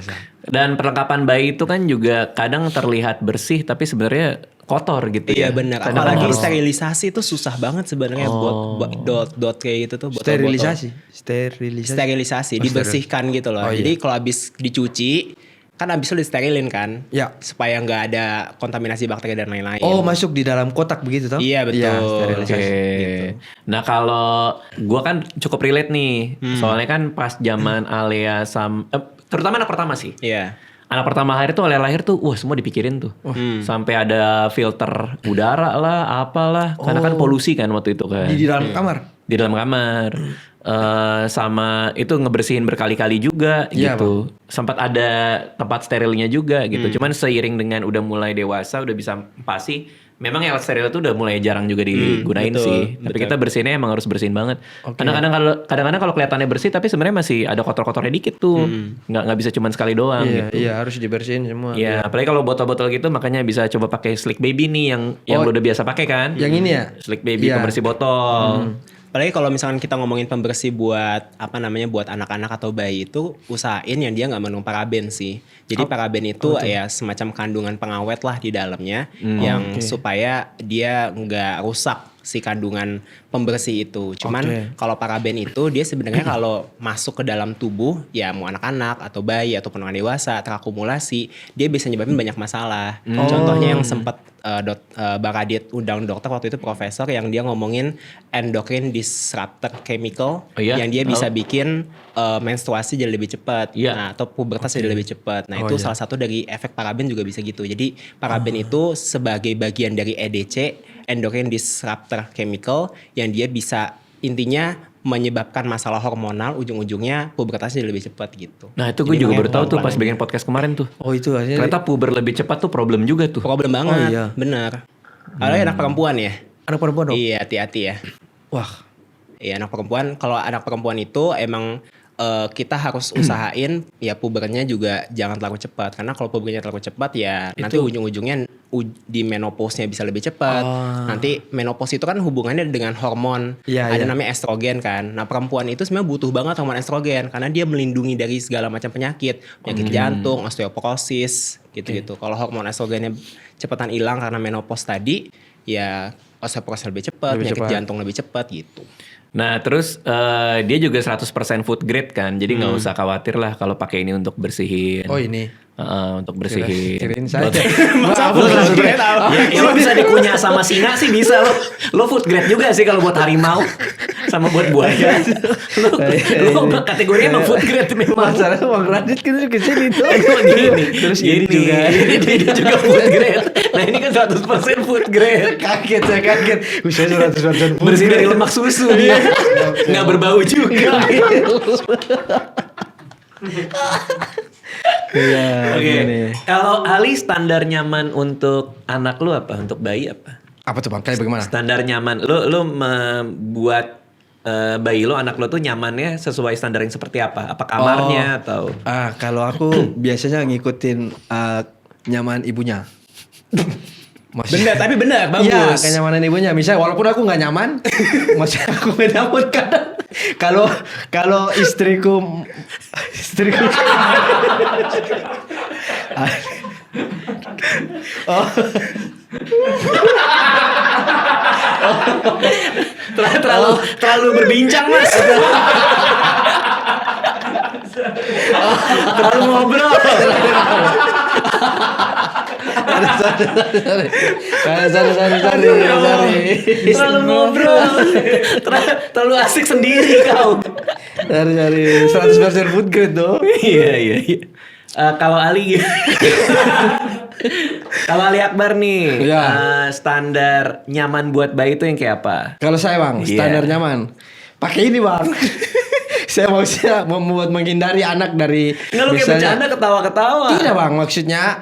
Dan perlengkapan bayi itu kan juga kadang terlihat bersih tapi sebenarnya kotor gitu ya. Iya benar. Kadang Apalagi harus- sterilisasi itu susah banget sebenarnya buat dot kayak gitu tuh. botol-botol. Sterilisasi, dibersihkan gitu loh. Oh, iya. Jadi kalau habis dicuci kan habis itu disterilin kan. Ya. Supaya nggak ada kontaminasi bakteri dan lain-lain. Oh, masuk di dalam kotak begitu toh? Iya, betul. sterilisasi. Oke. Nah kalau gua kan cukup relate nih, soalnya kan pas zaman Alea terutama anak pertama sih. Iya. Anak pertama lahir tuh, Alea lahir tuh, wah semua dipikirin tuh. Sampai ada filter udara lah, apalah, karena kan polusi kan waktu itu kan. Di dalam kamar. Di dalam kamar. Sama itu ngebersihin berkali-kali juga Iya, gitu. Sempat ada tempat sterilnya juga gitu. Cuman seiring dengan udah mulai dewasa, udah bisa pasti. Memang alat steril itu udah mulai jarang juga digunain betul, sih. Tapi kita bersihinnya emang harus bersihin banget. Kadang-kadang kalau kelihatannya bersih, tapi sebenarnya masih ada kotor-kotornya dikit tuh. Nggak bisa cuman sekali doang Iya, gitu. iya harus dibersihin semua. Iya, apalagi kalau botol-botol gitu, makanya bisa coba pakai Slick Baby nih yang lo udah biasa pakai kan. Yang ini ya? Slick Baby Iya. pembersih botol. Apalagi kalau misalkan kita ngomongin pembersih buat buat anak-anak atau bayi itu usahain yang dia nggak mengandung paraben sih. Jadi paraben itu ya semacam kandungan pengawet lah di dalamnya yang supaya dia nggak rusak si kandungan pembersih itu. Cuman kalau paraben itu dia sebenarnya kalau masuk ke dalam tubuh ya mau anak-anak atau bayi ataupun orang dewasa terakumulasi dia bisa nyebabin banyak masalah. Contohnya yang sempat Baradit undang dokter waktu itu profesor yang dia ngomongin endocrine disruptor chemical Oh iya? yang dia bisa bikin menstruasi jadi lebih cepat, Iya. atau pubertas jadi lebih cepat. Nah itu salah satu dari efek paraben juga bisa gitu. Jadi paraben itu sebagai bagian dari EDC, endocrine disruptor chemical, yang dia bisa intinya menyebabkan masalah hormonal, ujung-ujungnya pubertasnya jadi lebih cepat gitu. Nah itu gue Jadi juga makanya baru tahu tuh pas pelan-pelan. bikin podcast kemarin tuh. Oh, itu hasilnya. Ternyata puber lebih cepat tuh problem juga tuh. Problem banget, Oh, iya. benar. Apalagi anak perempuan ya. Anak perempuan dong. Iya, hati-hati ya. Wah. Iya, anak perempuan. Kalau anak perempuan itu emang kita harus usahain ya pubernya juga jangan terlalu cepat, karena kalau pubernya terlalu cepat ya nanti ujung-ujungnya di menopause-nya bisa lebih cepat. Nanti menopause itu kan hubungannya dengan hormon. Iya, Ada iya. namanya estrogen kan. Nah, perempuan itu sebenarnya butuh banget hormon estrogen karena dia melindungi dari segala macam penyakit jantung, osteoporosis, gitu-gitu. Kalau hormon estrogennya cepatan hilang karena menopause tadi, ya osteoporosis lebih cepat, Lebih penyakit cepat. jantung lebih cepat gitu. Nah terus dia juga 100% food grade kan. Jadi nggak usah khawatir lah kalau pakai ini untuk bersihin. Oh, ini. Untuk bersihin. Kirain saya. Masa Lu food langsung grade apa? Ya lo bisa dikunyah sama singa sih bisa lo. Lo food grade juga sih kalau buat harimau sama buat buaya. Lo kategorinya emang food grade memang. Masalahnya uang kredit kita ke sini tuh. Emang gini. Terus ini juga. Ini juga food grade. Nah ini kan 100% food grade. Kaget, saya kaget. Saya 100% Bersih dari lemak susu dia. Nggak berbau juga. Iya. Oke. gini. Kalau Ali standar nyaman untuk anak lu apa? Untuk bayi apa? Apa tuh Bang? Kayak bagaimana? Standar nyaman. Lu membuat bayi lo, anak lo tuh nyamannya sesuai standar yang seperti apa? Apa kamarnya atau? Kalau aku biasanya ngikutin nyaman ibunya. Benar, tapi benar, bagus. Iya, kenyamanan ibunya. Misalnya walaupun aku nggak nyaman, maksudnya aku nggak nyaman kadang. Kalau istriku terlalu berbincang mas. Terlalu ngobrol. sorry. Terlalu ngobrol. Terlalu asik sendiri kau. Sorry. 100% food grade tuh. Iya. Kalau Ali kalau Ali Akbar nih, Iya. standar nyaman buat bayi itu yang kayak apa? Kalau saya Bang, Iya. standar nyaman. Pakai ini Bang. Saya maksudnya membuat menghindari anak dari Nggak lu kayak bercanda ketawa-ketawa. Tidak Bang, maksudnya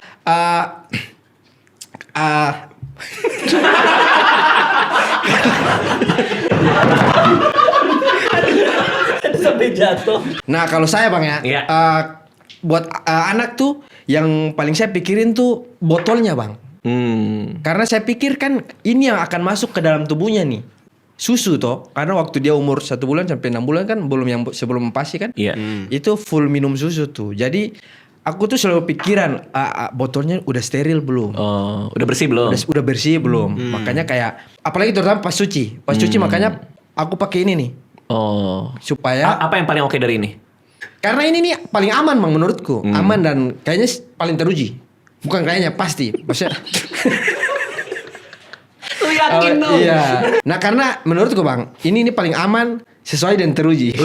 Sampai jatuh. Nah kalau saya Bang ya, Iya. buat anak tuh yang paling saya pikirin tuh botolnya Bang. Karena saya pikir kan ini yang akan masuk ke dalam tubuhnya nih. Susu toh. Karena waktu dia umur 1 bulan sampai 6 bulan kan belum yang sebelum pasti kan. Iya. Itu full minum susu tuh. Jadi aku tuh selalu pikiran botolnya udah steril belum? Oh, udah bersih belum? Udah bersih belum? Makanya kayak apalagi terutama pas cuci. Pas cuci makanya aku pakai ini nih. Oh. Supaya Apa yang paling oke dari ini? karena ini nih paling aman Mang menurutku. Aman dan kayaknya paling teruji. Bukan kayaknya pasti. Maksudnya Lu yakin dong? Iya. Nah karena menurutku Bang, ini paling aman sesuai dan teruji.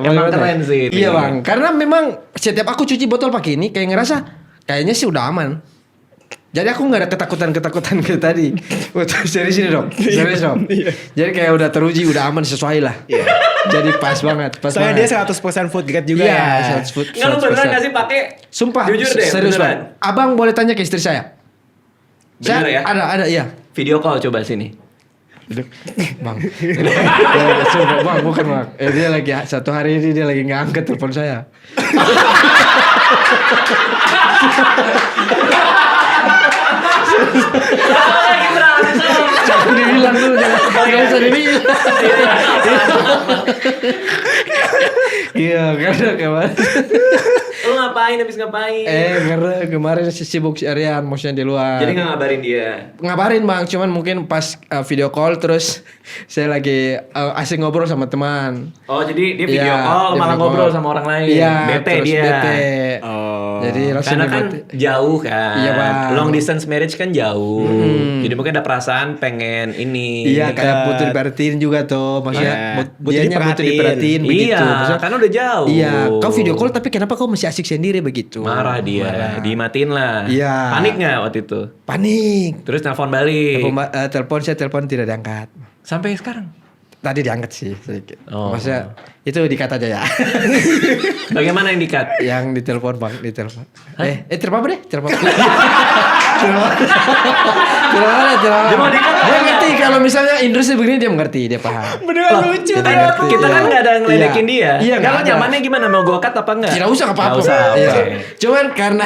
Emang keren sih. Iya Bang, karena memang setiap aku cuci botol pakai ini kayak ngerasa kayaknya sih udah aman. Jadi aku nggak ada ketakutan kayak tadi. Serius ini dong, serius dong. Jadi kayak udah teruji, udah aman sesuai lah. Jadi pas banget. Soalnya dia 100% food grade juga ya. 100%. Nggak, lu beneran gak sih pakai? Sumpah, Jujur deh, serius beneran. Bang. Abang boleh tanya ke istri saya. Bener ya? Ada, iya. Video call coba sini. Bang. Sumpah, Bang, bukan Bang. Dia lagi satu hari ini dia lagi nggak angkat telepon saya. Jangan dibilang dulu, jangan usah dibilang. Iya, karena kemarin. Lu ngapain habis ngapain? Karena kemarin sibuk si Aryan, maksudnya di luar. Jadi gak ngabarin dia? Ngabarin Bang, cuman mungkin pas video call terus saya lagi asik ngobrol sama teman. Oh jadi dia video Iya, call dia malah video ngobrol call. sama orang lain. Iya, Bete terus dia. bete. Oh. Jadi langsung Karena kan bete. jauh kan. Iya, Bang. Long distance marriage kan jauh. Jadi mungkin ada perasaan pengen ini. Iya, dekat. kayak butuh diperhatiin juga tuh. Maksudnya Iya. dianya butuh diperhatiin begitu. Iya, Maksudnya, karena udah jauh. iya, kau video call tapi kenapa kau masih asik sendiri begitu? Marah dia, dimatiin lah. Iya. Panik nggak waktu itu? Panik. Terus telepon balik. Saya telepon tidak diangkat. Sampai sekarang. Tadi diangkat sih sedikit. Oh. Maksudnya itu dikat aja ya. Bagaimana yang dikat? Yang ditelepon Bang, ditelepon. Telepon apa deh? Telepon. Dia ngerti kalau misalnya industri begini dia mengerti, dia paham. Beneran lucu Kita tuh. ngerti. Kita kan nggak ada yang ngeledekin Iya. dia. Iya, nggak Kalau ada. nyamannya gimana? Mau gue cut apa enggak? Tidak usah apa-apa. Nggak usah, Iya. oke. Cuman karena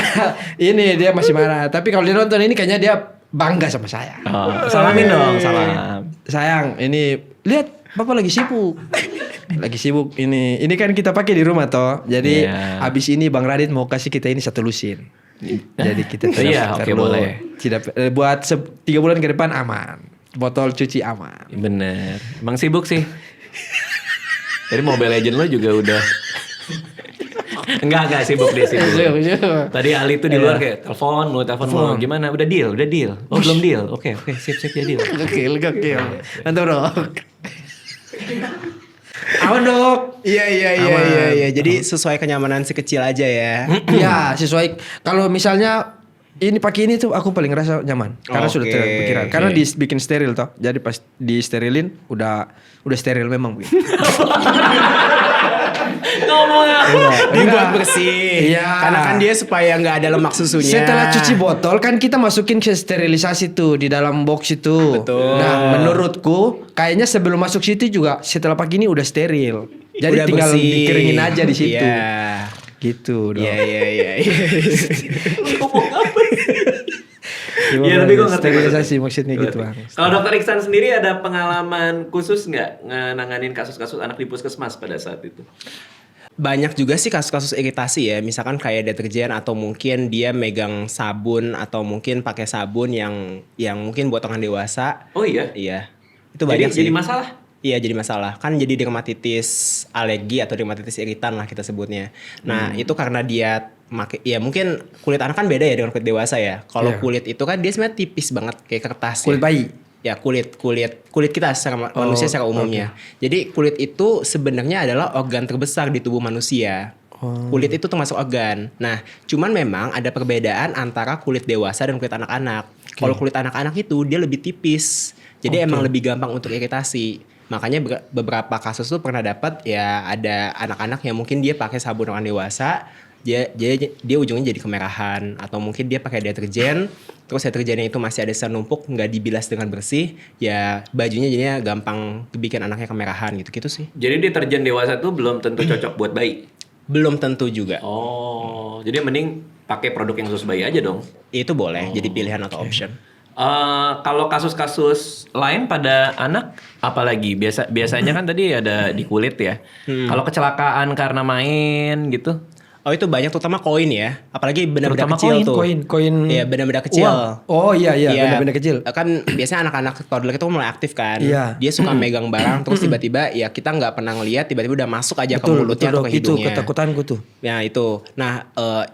ini dia masih marah. Tapi kalau dia nonton ini kayaknya dia bangga sama saya. Oh, salamin dong, salam. Sayang, ini lihat Bapak lagi sibuk. Lagi sibuk ini. Ini kan kita pakai di rumah toh. Jadi Iya. abis ini Bang Radit mau kasih kita ini 1 lusin. Jadi kita tidak Iya, oke, perlu- boleh. Tidak buat 3 bulan ke depan aman. Botol cuci aman. Bener. Emang sibuk sih. Jadi Mobile Legend lo juga udah. Enggak sibuk dia sibuk. Tadi Ali tuh di luar kayak telepon mau gimana? Udah deal. Oh belum deal. Oke, sip ya deal. Gokil. Mantap bro. Aman dok. Iya. Jadi sesuai kenyamanan si kecil aja ya. Ya sesuai. Kalau misalnya ini pakai ini tuh aku paling ngerasa nyaman karena sudah Oke. terpikiran. Karena dibikin steril toh. Jadi pas di sterilin udah steril memang. Ngomongnya. Dibuat bersih. Iya. Karena kan dia supaya nggak ada lemak susunya. Setelah cuci botol kan kita masukin ke sterilisasi tuh di dalam box itu. Betul. Nah menurutku kayaknya sebelum masuk situ juga setelah pagi ini udah steril. Jadi Udah tinggal bersih. dikeringin aja di situ. Iya. Gitu dong. Iya. Ngomong apa? Gimana Iya, tapi gue ngerti. sterilisasi maksudnya gitu bang. Kalau Dokter Iksan sendiri ada pengalaman khusus nggak nanganin kasus-kasus anak di puskesmas pada saat itu? Banyak juga sih kasus-kasus iritasi ya. Misalkan kayak deterjen atau mungkin dia megang sabun atau mungkin pakai sabun yang mungkin buat orang dewasa. Oh iya. Iya. Itu banyak sih. Jadi masalah. Iya jadi masalah. Kan jadi dermatitis alergi atau dermatitis iritan lah kita sebutnya. Nah itu karena dia ya mungkin kulit anak kan beda ya dengan kulit dewasa ya. Kalau Iya. kulit itu kan dia sebenarnya tipis banget kayak kertas. Kulit ya. bayi. Ya kulit kita secara manusia secara umumnya. Jadi kulit itu sebenarnya adalah organ terbesar di tubuh manusia. Kulit itu termasuk organ. Nah, cuman memang ada perbedaan antara kulit dewasa dan kulit anak-anak. Kalau kulit anak-anak itu dia lebih tipis. Jadi emang lebih gampang untuk iritasi. Makanya beberapa kasus tuh pernah dapat ya ada anak-anak yang mungkin dia pakai sabun orang dewasa, dia ujungnya jadi kemerahan atau mungkin dia pakai deterjen, terus deterjennya itu masih ada sisa numpuk, nggak dibilas dengan bersih, ya bajunya jadinya gampang bikin anaknya kemerahan gitu sih. Jadi deterjen dewasa tuh belum tentu cocok buat bayi. Belum tentu juga. Oh, jadi mending pakai produk yang khusus bayi aja dong. Itu boleh jadi pilihan atau option. Kalau kasus-kasus lain pada anak, apalagi biasanya kan tadi ada di kulit ya. Kalau kecelakaan karena main gitu, Oh itu banyak terutama koin ya. Apalagi benda-benda Terutama kecil tuh. koin. Iya benda-benda kecil. Uang. Oh iya benda-benda kecil. Kan biasanya anak-anak toddler itu mulai aktif kan. Iya. Dia suka megang barang terus tiba-tiba ya kita nggak pernah ngeliat tiba-tiba udah masuk aja ke mulutnya atau Dok. ke Itu hidungnya. ketakutanku tuh. Ya itu. Nah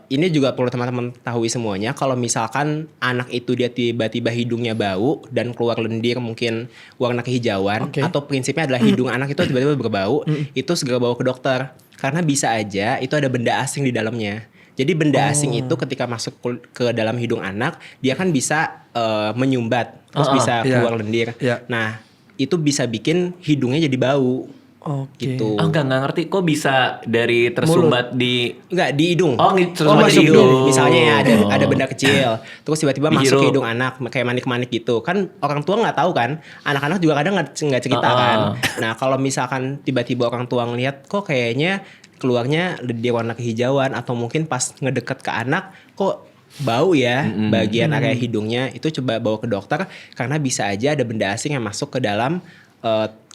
ini juga perlu teman-teman tahu semuanya. Kalau misalkan anak itu dia tiba-tiba hidungnya bau dan keluar lendir mungkin warna kehijauan. Oke. Atau prinsipnya adalah hidung anak itu tiba-tiba berbau. Itu segera bawa ke dokter. Karena bisa aja itu ada benda asing di dalamnya. Jadi benda asing itu ketika masuk ke dalam hidung anak, dia kan bisa menyumbat, terus bisa keluar lendir. Iya. Nah, itu bisa bikin hidungnya jadi bau. Oke. Gitu. enggak ngerti kok bisa dari tersumbat di Enggak, di hidung. tersumbat masuk di hidung. Misalnya ya ada benda kecil, terus tiba-tiba masuk Dihirup. ke hidung anak kayak manik-manik gitu. Kan orang tua nggak tahu kan, anak-anak juga kadang nggak cerita kan. Nah kalau misalkan tiba-tiba orang tua ngelihat kok kayaknya keluarnya di warna kehijauan atau mungkin pas ngedeket ke anak kok bau ya bagian area hidungnya, itu coba bawa ke dokter karena bisa aja ada benda asing yang masuk ke dalam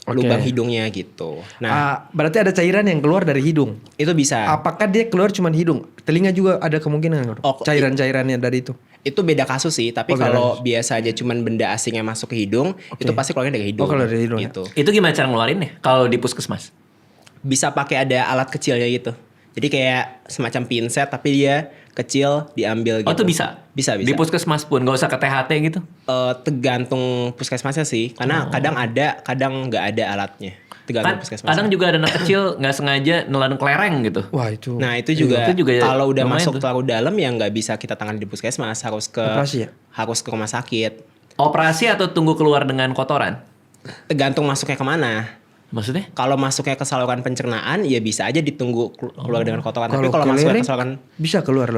lubang hidungnya gitu. Nah Berarti ada cairan yang keluar dari hidung. itu bisa. Apakah dia keluar cuma hidung? Telinga juga ada kemungkinan nggak, Dok? Oh, Cairan-cairannya dari itu. Itu beda kasus sih, tapi beda kalau biasa aja cuman benda asing yang masuk ke hidung, itu pasti keluarnya dari hidung. Oh, kalau dari hidung ya. gitu. Itu gimana cara ngeluarinnya kalau di puskesmas? Bisa pakai ada alat kecilnya gitu. Jadi kayak semacam pinset tapi dia kecil diambil gitu. Oh itu bisa? Bisa. Di puskesmas pun gak usah ke THT gitu? Tergantung puskesmasnya sih, karena kadang ada, kadang nggak ada alatnya. Tergantung puskesmas. Kadang juga ada anak kecil nggak sengaja nelan kelereng gitu. Wah itu. Nah itu juga, Itu juga kalau udah lumayan masuk tuh. terlalu dalam ya nggak bisa kita tangani di puskesmas, harus ke Operasi ya? harus ke rumah sakit. Operasi atau tunggu keluar dengan kotoran? Tergantung masuknya kemana. Maksudnya? Kalau masuknya ke saluran pencernaan ya bisa aja ditunggu keluar dengan kotoran. Tapi Kalau kalau masuknya kelereng, ke saluran bisa keluar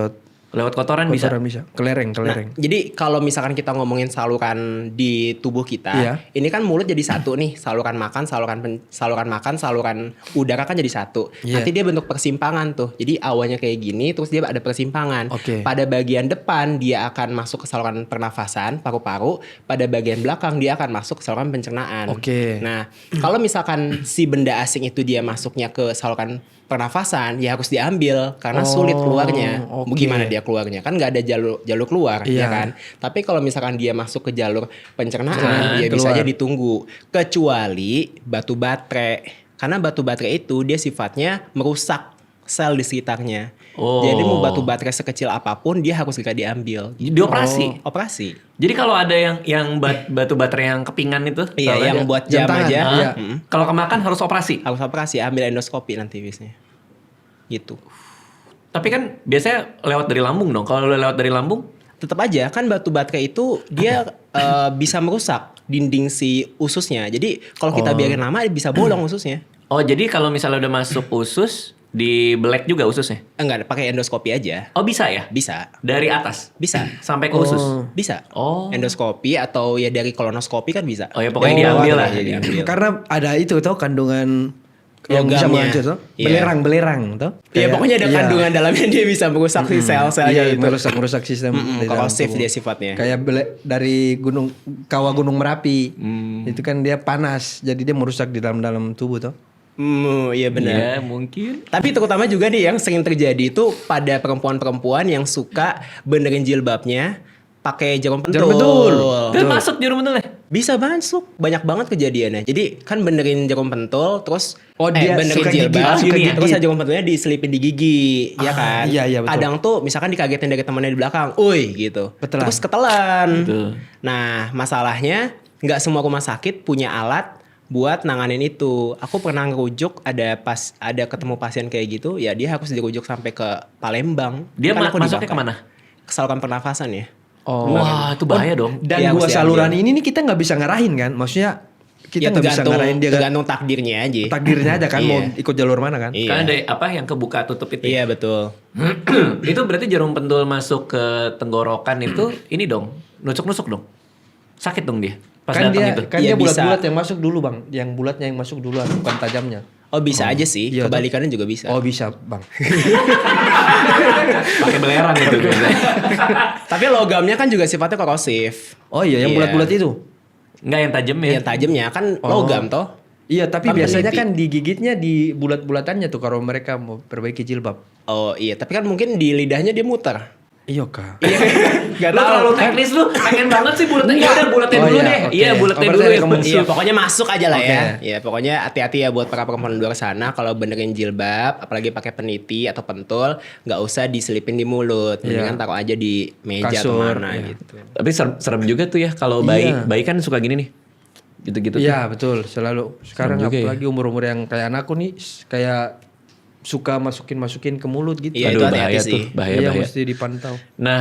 Lewat kotoran bisa? kotoran bisa. Kelereng. Jadi kalau misalkan kita ngomongin saluran di tubuh kita, Iya. ini kan mulut jadi satu nih, saluran makan, saluran udara kan jadi satu. Iya. Nanti dia bentuk persimpangan tuh. Jadi awalnya kayak gini, terus dia ada persimpangan. Oke. Pada bagian depan dia akan masuk ke saluran pernafasan, paru-paru. Pada bagian belakang dia akan masuk ke saluran pencernaan. Oke. Nah, kalau misalkan si benda asing itu dia masuknya ke saluran pernafasan, ya harus diambil karena sulit keluarnya. oke. Gimana dia keluarnya? Kan nggak ada jalur keluar, Iya. ya kan? Tapi kalau misalkan dia masuk ke jalur pencernaan, Pencernaan, ya bisa keluar. aja ditunggu. Kecuali batu baterai. Karena batu baterai itu dia sifatnya merusak sel di sekitarnya. Oh. Jadi mau batu baterai sekecil apapun dia harus segera diambil. Dioperasi? Operasi. Jadi kalau ada yang batu baterai yang kepingan itu? Iya, kalau yang ada- buat jam jam tangan, aja. iya. Kalau kemakan harus operasi? Harus operasi, ambil endoskopi nanti biasanya. Gitu. Tapi kan biasanya lewat dari lambung dong. Kalau lewat dari lambung? Tetap aja kan batu baterai itu dia bisa merusak dinding si ususnya. Jadi kalau kita biarin lama bisa bolong ususnya. Oh jadi kalau misalnya udah masuk usus, dibelek juga ususnya? Enggak, pakai endoskopi aja. Oh bisa ya? Bisa. Dari atas? Bisa. Sampai ke usus? Bisa. Oh. Endoskopi atau ya dari kolonoskopi kan bisa. Oh ya pokoknya diambil lah. iya, diambil. Karena ada itu tau kandungan yang bisa Logamnya. menghancur tuh. Iya. Belerang tuh. Iya, pokoknya ada Iya. kandungan dalamnya dia bisa merusak si sel-selnya Iya, itu. merusak sistem di dalam Korosif tubuh. dia sifatnya. Kayak dari kawah gunung Merapi. Itu kan dia panas, jadi dia merusak di dalam tubuh tuh. Iya benar. Iya mungkin. Tapi terutama juga nih yang sering terjadi itu pada perempuan-perempuan yang suka benerin jilbabnya pakai jarum pentul. Jarum pentul. Kan masuk jarum pentulnya? Bisa masuk, banyak banget kejadiannya. Jadi kan benerin jarum pentul, terus Dia benerin suka jilbab, gigit, suka gigit. terus jarum pentulnya diselipin di gigi, ya kan? iya, betul. Kadang tuh misalkan dikagetin dari temannya di belakang, "Uy," gitu. Ketelan. Terus ketelan. Betul. Nah, masalahnya nggak semua rumah sakit punya alat buat nanganin itu. Aku pernah ngerujuk ada ketemu pasien kayak gitu, ya dia harus dirujuk sampai ke Palembang. Dia Kan aku masuknya dibakar. kemana? Ke saluran pernafasan ya. Wah itu bahaya dong. Dan Iya, gua harus saluran diambil. ini nih kita nggak bisa ngarahin kan? Maksudnya kita Ya nggak bisa ngarahin dia kan? tergantung takdirnya aja. Takdirnya aja kan Iya. mau ikut jalur mana kan? Iya. Kan ada apa yang kebuka tutup itu? Iya betul. Itu berarti jarum pentul masuk ke tenggorokan itu ini dong, nusuk-nusuk dong. Sakit dong dia. pas Kan datang dia itu? kan Iya, dia bulat-bulat bisa. yang masuk dulu bang, yang bulatnya yang masuk duluan bukan tajamnya. Oh bisa aja sih, Iya, kebalikannya juga bisa. Oh bisa bang. Pakai belerang itu biasanya. Tapi logamnya kan juga sifatnya korosif. Oh iya yang Iya. bulat-bulat itu. Enggak yang tajam ya. Yang tajamnya kan logam toh. Iya tapi Kan biasanya peneliti. kan digigitnya di bulat-bulatannya tuh kalau mereka mau perbaiki jilbab. Oh iya, tapi kan mungkin di lidahnya dia muter. Iya kak. Gak Lu tahu. terlalu teknis lu, pengen banget sih bulatnya. Iya udah bulatin Oh, dulu iya, deh. oke. Iya bulatnya Oh, dulu berarti ya. ada Iya pokoknya masuk aja lah ya. Oke. Ya pokoknya hati-hati ya buat para perempuan di luar sana kalau benerin jilbab, apalagi pakai peniti atau pentul, nggak usah diselipin di mulut, mendingan taruh aja di meja atau Kasur, mana iya. gitu. Tapi serem juga tuh ya kalau bayi. Iya. Bayi kan suka gini nih. Gitu-gitu tuh. Iya betul selalu. Sekarang juga ya. apalagi umur-umur yang kayak anakku nih kayak suka masukin ke mulut gitu. Iya, Aduh itu hati-hati bahaya sih. tuh. Bahaya. Iya mesti dipantau. Nah,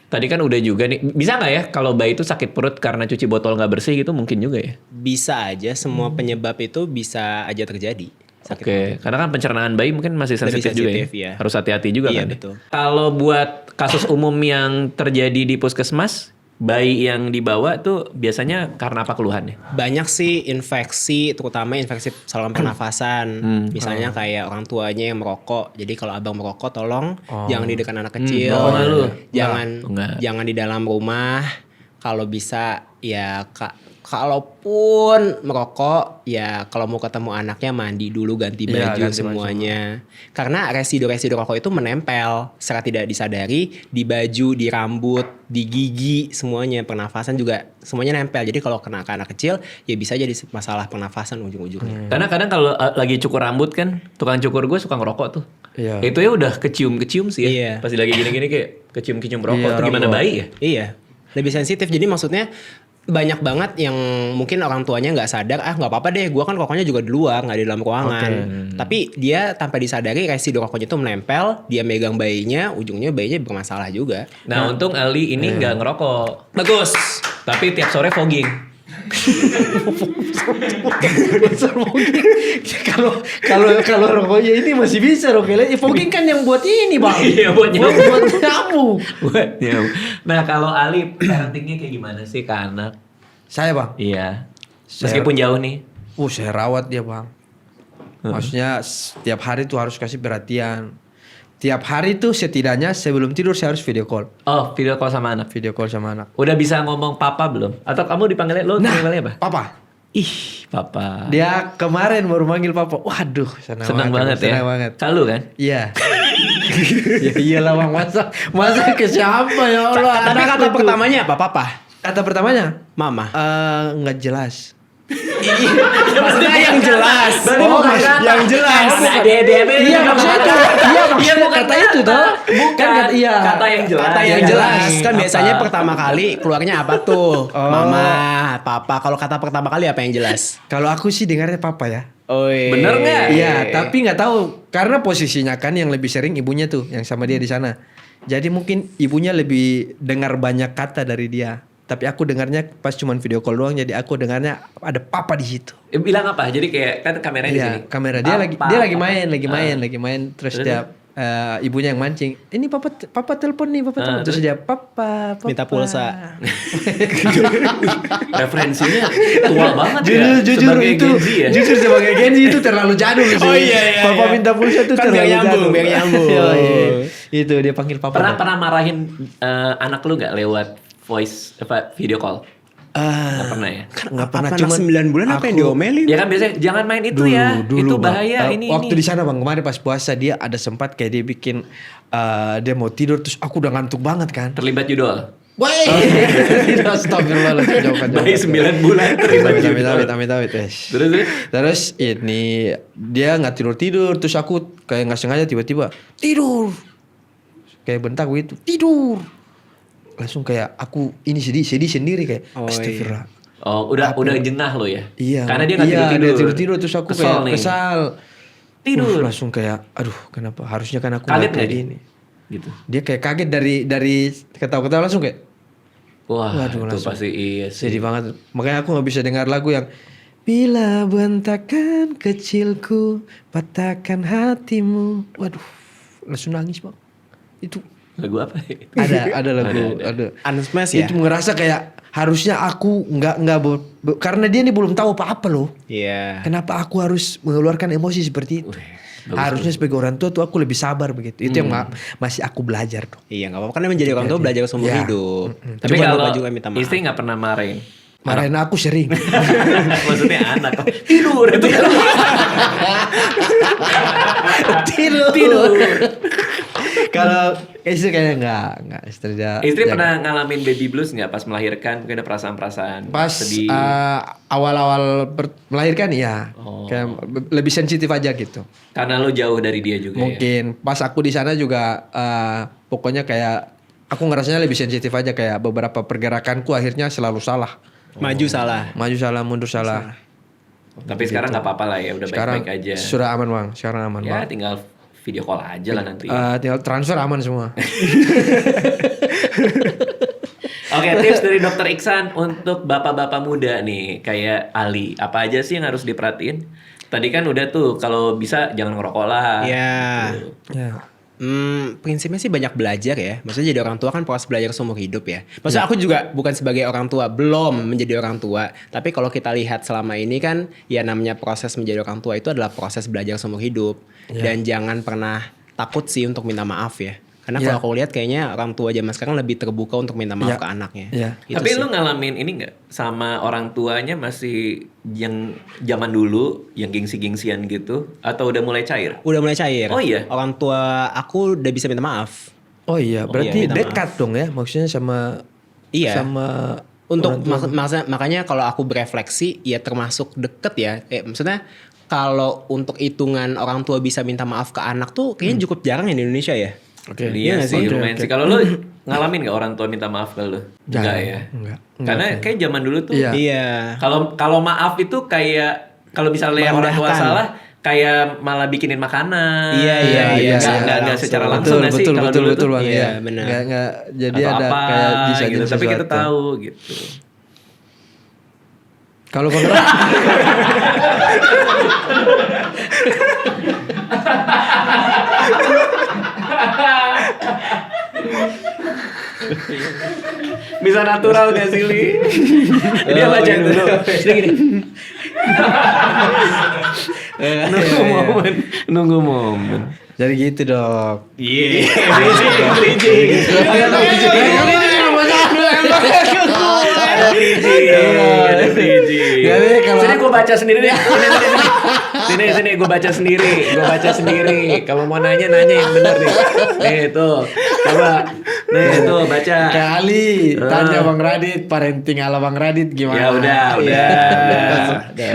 tadi kan udah juga nih. Bisa nggak ya kalau bayi itu sakit perut karena cuci botol nggak bersih gitu mungkin juga ya? Bisa aja semua penyebab itu bisa aja terjadi. Sakit Oke, karena kan pencernaan bayi mungkin masih Lebih sensitif juga ya. sensitif, ya. Harus hati-hati juga Iya, kan. ya. betul. Kalau buat kasus umum yang terjadi di puskesmas, bayi yang dibawa tuh biasanya karena apa keluhannya? Banyak sih infeksi, terutama infeksi saluran pernafasan. Misalnya kayak orang tuanya yang merokok. Jadi kalau abang merokok, tolong jangan di dekat anak kecil. Rokok dulu. Jangan Enggak. jangan di dalam rumah. Kalau bisa ya kalaupun merokok ya kalau mau ketemu anaknya mandi dulu, ganti Iya, baju ganti baju semuanya. Karena residu-residu rokok itu menempel secara tidak disadari di baju, di rambut, di gigi, semuanya pernafasan juga semuanya nempel. Jadi kalau kena ke anak kecil ya bisa jadi masalah pernafasan ujung-ujungnya. Karena kadang kalau lagi cukur rambut kan, tukang cukur gue suka ngerokok tuh. Iya. Itu ya udah kecium-kecium sih ya. Iya. Pasti lagi gini-gini kayak kecium-kecium rokok. Iya, Itu gimana rokok. bayi ya? Iya, lebih sensitif. Jadi maksudnya banyak banget yang mungkin orang tuanya nggak sadar, nggak apa-apa deh, gua kan rokoknya juga di luar, nggak di dalam ruangan. Tapi dia tanpa disadari residu rokoknya itu menempel, dia megang bayinya, ujungnya bayinya bermasalah juga. Nah, untung Ali ini nggak ngerokok. Bagus. Tapi tiap sore fogging. Kalau rokoknya ini masih bisa rokoknya. Fogging kan yang buat ini bang. Iya, buat nyamuk. Buat nyamuk. Buat nyamuk. Nah, kalau Ali parentingnya kayak gimana sih ke anak? Saya bang. Iya. Meskipun jauh nih. Saya rawat dia bang. Maksudnya setiap hari tuh harus kasih perhatian. Tiap hari tuh setidaknya sebelum tidur saya harus video call. Oh, video call sama anak. Video call sama anak. Udah bisa ngomong papa belum? Atau kamu dipanggilnya lo dipanggilnya apa? Papa. Ih, papa. Dia kemarin baru manggil papa. Waduh, Senang banget ya. Senang banget. Selalu kan? Iya. Ya iyalah bang, masa ke siapa ya Allah. Tapi kata anakku tuh. pertamanya apa, papa? Kata pertamanya Mama. nggak jelas. Maksudnya yang jelas. Berarti Oh, bukan kata. yang jelas. Iya maksudnya itu. Iya maksudnya bukan kata itu toh. Bukan. Kan kata iya. Kata yang jelas. Kata yang Iya, jelas kan apa? biasanya pertama kali keluarnya apa tuh? Mama, papa. Kalau kata pertama kali apa yang jelas? Kalau aku sih dengarnya papa ya. Oi. Bener nggak? Iya, tapi nggak tahu karena posisinya kan yang lebih sering ibunya tuh yang sama dia di sana. Jadi mungkin ibunya lebih dengar banyak kata dari dia. Tapi aku dengarnya pas cuman video call doang, jadi aku dengarnya ada papa di situ. Bilang apa? Jadi kayak kan kameranya di sini. Iya, kamera dia lagi main terus dia ibunya yang mancing. Ini papa telepon nih, papa telepon. Terus dia papa. Minta pulsa. Referensinya tua banget ya. Jujur sebagai itu, Gen Z ya. jujur sebagai Gen Z itu terlalu jadul sih. Oh iya. Papa minta pulsa itu Kan terlalu biar nyambung, jadul. biar nyambung. Iya. Itu dia panggil papa. Pernah marahin anak lu nggak lewat voice video call? Nggak pernah ya? Nggak pernah, Anak cuman 9 bulan apa yang aku- diomelin? Ya kan biasanya jangan main itu ya. Itu Bang. bahaya ini. Waktu di sana bang kemarin pas puasa dia ada sempat kayak dia bikin dia mau tidur terus aku udah ngantuk banget kan. Terlibat judol. Woi, astagfirullahaladzim, jauhkan. Bayi 9 bulan terlibat judol. Amit. Terus ini dia nggak tidur terus aku kayak nggak sengaja tiba-tiba tidur. Kayak bentak begitu tidur. Langsung kayak aku ini sedih sendiri kayak Oh, astagfirullah. Oh, udah jengah lo ya? Iya. Karena dia nggak tidur tidur terus aku Kesel kayak nih. kesal. Tidur. Langsung kayak aduh kenapa harusnya kan aku Kaget nggak kayak nggak dia? gini. Gitu. Dia kayak kaget dari ketawa-ketawa langsung kayak Wah, waduh, itu langsung. pasti iya sih. sedih banget. Makanya aku nggak bisa dengar lagu yang bila bentakan kecilku patahkan hatimu. Waduh, langsung nangis bang. Itu Lagu apa? ada lagu ada. Unsmash ya? Itu ngerasa kayak harusnya aku karena dia ini belum tahu apa-apa loh. Iya. Kenapa aku harus mengeluarkan emosi seperti itu? Harusnya sebagai orang tua tuh aku lebih sabar begitu. Itu yang masih aku belajar tuh. Iya nggak apa-apa kan menjadi orang tua belajar seumur Iya. hidup. Tapi jangan kalau lupa juga minta maaf. istri nggak pernah marahin. Marahin aku sering. Maksudnya anak. Tidur itu. Tidur. Kalau istri kayaknya enggak istri dia. Istri pernah ngalamin baby blues nggak pas melahirkan? Mungkin ada perasaan-perasaan Pas sedih. awal-awal melahirkan ya, kayak lebih sensitif aja gitu. Karena lo jauh dari dia juga ya. Mungkin pas aku di sana juga pokoknya kayak aku ngerasanya lebih sensitif aja, kayak beberapa pergerakanku akhirnya selalu salah. Maju salah. Maju salah, mundur salah. Tapi sekarang nggak apa-apa lah ya, udah Sekarang baik-baik aja. sudah aman bang, sekarang aman Ya bang. tinggal video call aja lah nanti. Tinggal transfer aman semua. Oke, tips dari Dokter Iksan untuk bapak-bapak muda nih, kayak Ali. Apa aja sih yang harus diperhatiin? Tadi kan udah tuh, kalau bisa jangan ngerokok lah. Iya. Ya. Prinsipnya sih banyak belajar ya. Maksudnya jadi orang tua kan proses belajar seumur hidup ya. Maksudnya aku juga bukan sebagai orang tua, belum menjadi orang tua. Tapi kalau kita lihat selama ini kan ya namanya proses menjadi orang tua itu adalah proses belajar seumur hidup. Dan jangan pernah takut sih untuk minta maaf ya. Karena kalau aku lihat kayaknya orang tua zaman sekarang lebih terbuka untuk minta maaf ke anaknya. Iya. Gitu Tapi sih. lu ngalamin ini nggak sama orang tuanya masih yang zaman dulu, yang gengsi-gengsian gitu? Atau udah mulai cair? Udah mulai cair. Oh iya? Orang tua aku udah bisa minta maaf. Oh iya, berarti minta dekat dong ya, maksudnya sama Iya. sama Untuk makanya kalau aku berefleksi ya termasuk deket ya. Maksudnya kalau untuk hitungan orang tua bisa minta maaf ke anak tuh kayaknya cukup jarang ya di Indonesia ya. Oke. Iya nggak sih, sih? lumayan sih. Kalau lu ngalamin nggak orang tua minta maaf ke lu? Enggak ya? Enggak. Karena kayak zaman dulu tuh, Iya. Iya. kalau maaf itu kayak, kalau misalnya orang tua Merendahkan. salah, kayak malah bikinin makanan. Iya. Nggak secara langsung nggak sih? Betul, Kalau betul, dulu betul tuh, bang. iya, Iya, benar. Nggak, jadi atau ada apa kayak bisa gitu. Tapi kita sesuatu. tahu gitu. Kalau bang Bisa natural gak sih, Li? Dia baca dulu. Nunggu momen. jadi gitu dok. Iya, bridging. Ada bridging. Jadi kalau- Sini gue baca sendiri deh. Sini gue baca sendiri. Kalau mau nanya yang benar nih. Nih tuh, coba. Nih tuh baca. Kali tanya Bang Radit, parenting ala Bang Radit gimana? Ya udah.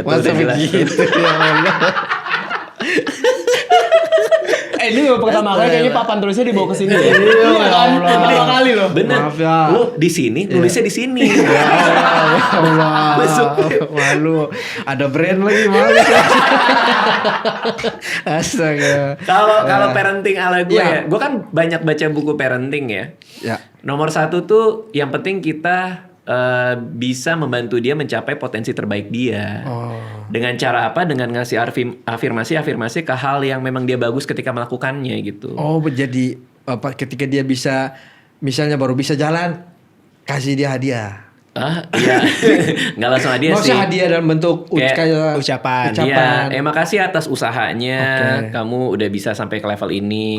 Masa Udah jelas. begitu ya Allah. Ini pertama kali kayaknya papan tulisnya dibawa ke sini ya. Iya, kan? Allah. Pertama kali loh. Bener. Maaf ya. Lu di sini, nulisnya di sini. Ya Allah. Masuk. Malu. Ada brand lagi malu. Astaga. Kalau parenting ala gue Iya. ya, gue kan banyak baca buku parenting ya. Ya. Nomor satu tuh yang penting kita bisa membantu dia mencapai potensi terbaik dia. Dengan cara apa? Dengan ngasih afirmasi ke hal yang memang dia bagus ketika melakukannya gitu. Oh, jadi apa ketika dia bisa misalnya baru bisa jalan, kasih dia hadiah. Iya. Nggak langsung hadiah sih. Maksudnya hadiah dalam bentuk Kayak ucapan. Iya, makasih atas usahanya. Oke. Kamu udah bisa sampai ke level ini.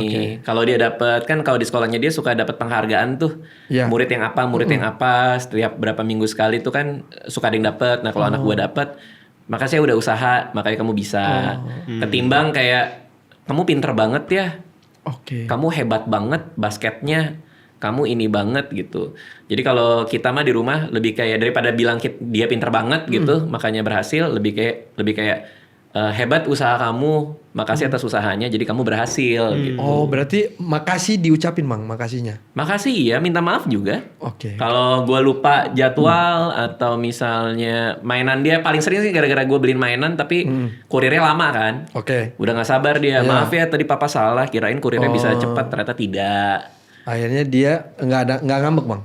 Kalau dia dapat, kan kalau di sekolahnya dia suka dapat penghargaan tuh. Iya. Murid yang apa, setiap berapa minggu sekali tuh kan suka ada yang dapat. Nah, kalau anak gua dapat, makasih ya udah usaha, makanya kamu bisa. Ketimbang kayak kamu pinter banget ya. Oke. Kamu hebat banget basketnya. Kamu ini banget gitu. Jadi kalau kita mah di rumah lebih kayak daripada bilang dia pinter banget gitu, makanya berhasil, lebih kayak hebat usaha kamu, makasih atas usahanya, jadi kamu berhasil gitu. Oh, berarti makasih diucapin Bang, makasihnya. Makasih ya, minta maaf juga. Oke. Kalau gue lupa jadwal atau misalnya mainan dia paling sering sih gara-gara gue beliin mainan tapi kurirnya lama kan. Oke. Udah nggak sabar dia. Maaf ya tadi papa salah, kirain kurirnya bisa cepat, ternyata tidak. Akhirnya dia nggak ngambek Bang.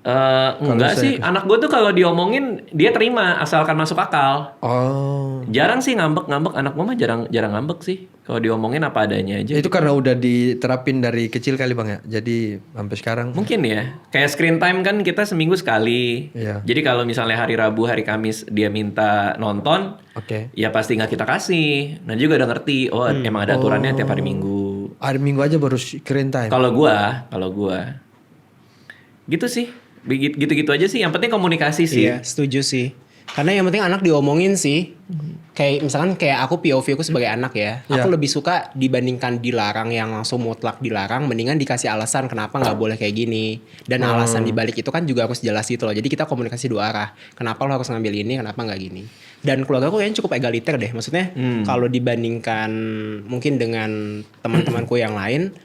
Enggak sih, anak gue tuh kalau diomongin dia terima asalkan masuk akal. Oh. Jarang sih ngambek, anak gue mah jarang ngambek sih. Kalau diomongin apa adanya aja. Itu karena udah diterapin dari kecil kali Bang ya. Jadi sampai sekarang. Mungkin ya, kayak screen time kan kita seminggu sekali. Iya. Jadi kalau misalnya hari Rabu, hari Kamis dia minta nonton, Oke. ya pasti nggak kita kasih. Nah juga udah ngerti, emang ada aturannya tiap hari Minggu. Hari Minggu aja baru screen time. Kalau gua, gitu sih, gitu-gitu aja sih. Yang penting komunikasi sih. Iya, setuju sih. Karena yang penting anak diomongin sih. Kayak misalkan kayak aku POV aku sebagai anak ya. Aku lebih suka dibandingkan dilarang yang langsung mutlak dilarang. Mendingan dikasih alasan kenapa nggak boleh kayak gini. Dan alasan dibalik itu kan juga harus jelas gitu loh. Jadi kita komunikasi dua arah. Kenapa lo harus ngambil ini, kenapa nggak gini. Dan keluarga aku kayaknya cukup egaliter deh. Maksudnya kalau dibandingkan mungkin dengan teman-temanku yang lain.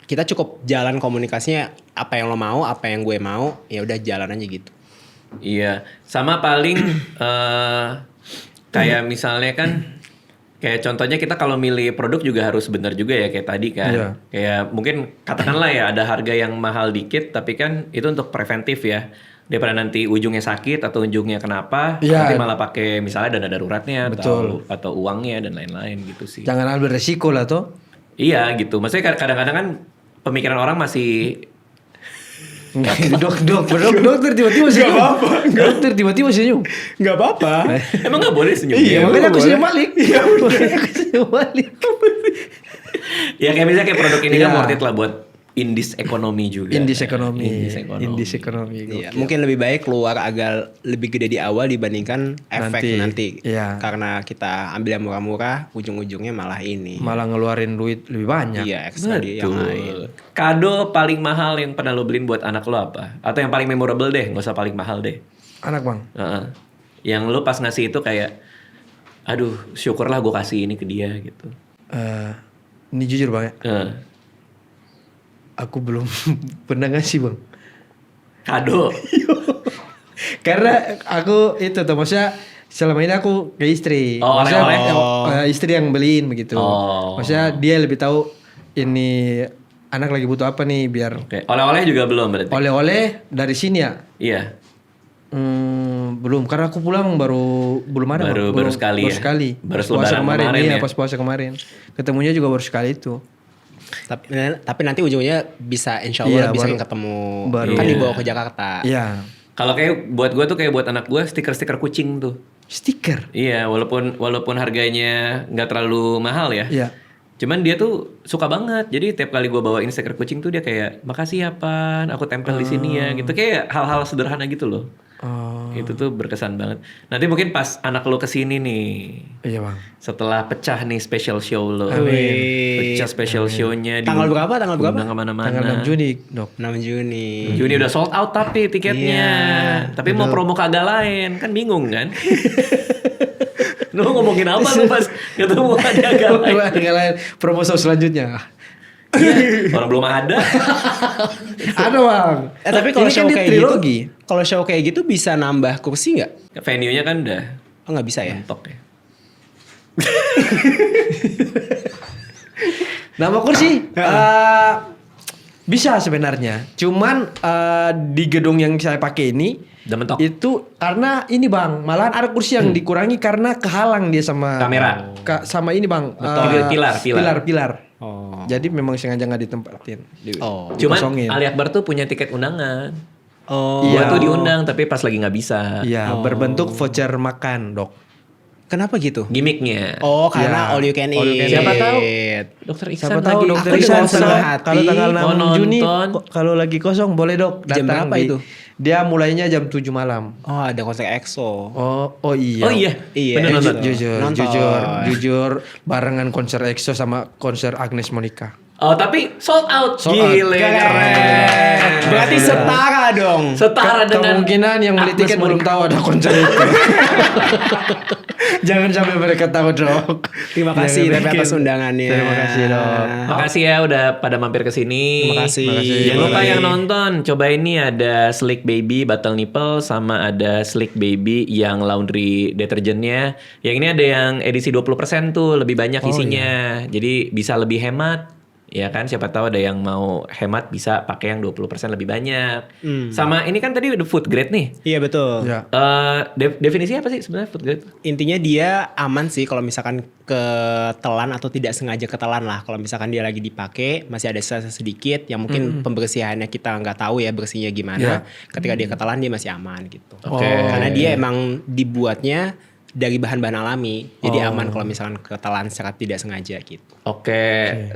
Kita cukup jalan komunikasinya. Apa yang lo mau, apa yang gue mau. Ya udah jalan aja gitu. Iya, sama paling kayak misalnya kan, kayak contohnya kita kalau milih produk juga harus benar juga ya kayak tadi kan. Iya. Kayak mungkin katakanlah ya ada harga yang mahal dikit, tapi kan itu untuk preventif ya. Daripada nanti ujungnya sakit atau ujungnya kenapa, Iya. nanti malah pakai misalnya dana daruratnya Betul. atau uangnya dan lain-lain gitu sih. Jangan ambil resiko lah toh. Iya gitu. Maksudnya kadang-kadang kan pemikiran orang masih Dokter tiba-tiba senyum. Dokter tiba-tiba senyum. Nggak apa-apa. emang nggak boleh senyum. Iya, makanya aku boleh. senyum balik. Iya, aku senyum balik. Ya kayak misalnya kayak produk ini kan Iya. worth it lah buat indis ekonomi juga. Indis ekonomi. Indis ekonomi. Iya, mungkin lebih baik keluar agak lebih gede di awal dibandingkan efek nanti. Iya. Karena kita ambil yang murah-murah, ujung-ujungnya malah ini. Malah ngeluarin duit lebih banyak. Iya, ekstra di yang lain. Kado paling mahal yang pernah lo beliin buat anak lo apa? Atau yang paling memorable deh, nggak usah paling mahal deh. Anak Bang. Heeh. Yang lo pas ngasih itu kayak, aduh syukurlah gue kasih ini ke dia gitu. Ini jujur Bang ya. Aku belum pernah ngasih Bang. Kado. Karena aku itu tuh maksudnya selama ini aku ke istri. Oh, Maksudnya oleh-oleh. istri yang beliin begitu. Oh. Maksudnya dia lebih tahu ini anak lagi butuh apa nih biar Oke, oleh-oleh juga belum berarti? oleh-oleh dari sini ya. Iya. Belum karena aku pulang belum ada Bang. Baru sekali baru ya? sekali. Baru Pas puasa lebaran kemarin, kemarin iya, ya? pas puasa kemarin. Ketemunya juga baru sekali itu. Tapi nanti ujungnya bisa insya Allah Iya, bisa baru- ketemu. baru- Kan Iya. dibawa ke Jakarta. Iya. Kalau kayak buat gue tuh kayak buat anak gue stiker-stiker kucing tuh. Stiker. Iya, walaupun harganya nggak terlalu mahal ya. Iya. Cuman dia tuh suka banget. Jadi tiap kali gue bawain stiker kucing tuh dia kayak makasih ya Pan, aku tempel di sini ya gitu. Kayak hal-hal sederhana gitu loh. Oh, Itu tuh berkesan banget. Nanti mungkin pas anak lo kesini nih, iya Bang. setelah pecah nih special show lo. Amin. Pecah special show-nya. Tanggal berapa? Tanggal berapa? Diundang kemana-mana. Tanggal 6 Juni, Dok. 6 Juni. Juni udah sold out tapi tiketnya. Tapi mau promo kagak lain. Kan bingung kan? Lu ngomongin apa lu pas ketemu ada agak lain? Yang lain promosi selanjutnya. Iya, orang belum ada. Ada Bang. Tapi kalau Ini kan show di kayak trilogi. gitu, kalau show kayak gitu bisa nambah kursi nggak? Venue-nya kan udah Oh nggak bisa ya? mentok ya. Nama kursi bisa sebenarnya. Cuman di gedung yang saya pakai ini Udah mentok. itu karena ini Bang, malahan ada kursi yang dikurangi karena kehalang dia sama Kamera. sama ini Bang. Pilar. Oh. Jadi memang sengaja nggak ditempatin. Oh. Cuman Dikosongin. Ali Akbar tuh punya tiket undangan. Oh. Gua tuh diundang tapi pas lagi nggak bisa. Iya, berbentuk voucher makan, Dok. Kenapa gitu? Gimiknya. Oh karena Ya, all you can all you eat. can Siapa tahu? Iya. Dokter Iksan Siapa tahu lagi. Dokter Aku Iksan dengan senang hati kalau tanggal 6 mau Juni nonton. kalau lagi kosong boleh Dok Jam datang berapa itu? Dia mulainya jam 7 malam. Oh ada konser EXO. Oh iya. Oh iya. Iya. Bener nonton. Nonton. Jujur barengan konser EXO sama konser Agnes Monica. Oh tapi sold out. Sold out. Gile. Keren. Berarti setara dong. Setara dengan Kemungkinan yang beli Agnes tiket belum Monica. tahu ada konser itu. Jangan sampai mereka tahu Dok. Terima kasih Jangan tapi atas bikin. undangannya. Terima kasih Dok. Makasih ya udah pada mampir ke sini. Terima kasih. Jangan lupa yang nonton, coba ini ada Slick Baby Battle Nipple sama ada Slick Baby yang laundry deterjennya. Yang ini ada yang edisi 20% tuh, lebih banyak isinya. Jadi bisa lebih hemat. Ya kan, siapa tahu ada yang mau hemat bisa pakai yang 20% lebih banyak. Sama ini kan tadi udah food grade nih. Iya betul. Ya. Definisinya apa sih sebenarnya food grade? Intinya dia aman sih kalau misalkan ketelan atau tidak sengaja ketelan lah. Kalau misalkan dia lagi dipakai masih ada sisa sedikit yang mungkin pembersihannya kita nggak tahu ya bersihnya gimana. Ketika dia ketelan dia masih aman gitu. Oke. Karena dia emang dibuatnya dari bahan-bahan alami. Jadi aman kalau misalkan ketelan secara tidak sengaja gitu. Oke.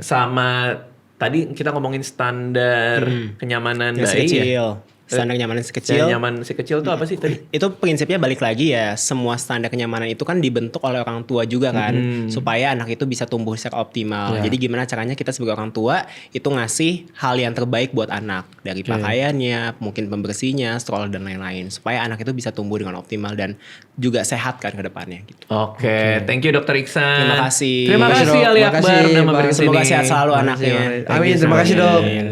Sama tadi kita ngomongin standar kenyamanan Yang bayi sekecil. ya. Standar kenyamanan Standar sekecil. nyaman si kecil tuh apa sih tadi? Itu prinsipnya balik lagi ya, semua standar kenyamanan itu kan dibentuk oleh orang tua juga kan, supaya anak itu bisa tumbuh secara optimal. Jadi gimana caranya kita sebagai orang tua itu ngasih hal yang terbaik buat anak, dari pakaiannya, mungkin pembersihnya, stroller dan lain-lain, supaya anak itu bisa tumbuh dengan optimal dan juga sehat kan ke depannya gitu. Oke, thank you Dokter Iksan. Terima kasih. Terima kasih Dok. Ali Makasih, Akbar udah Bang. mampir ke Semoga sini. sehat selalu anaknya. Amin, terima kasih dok. Amin.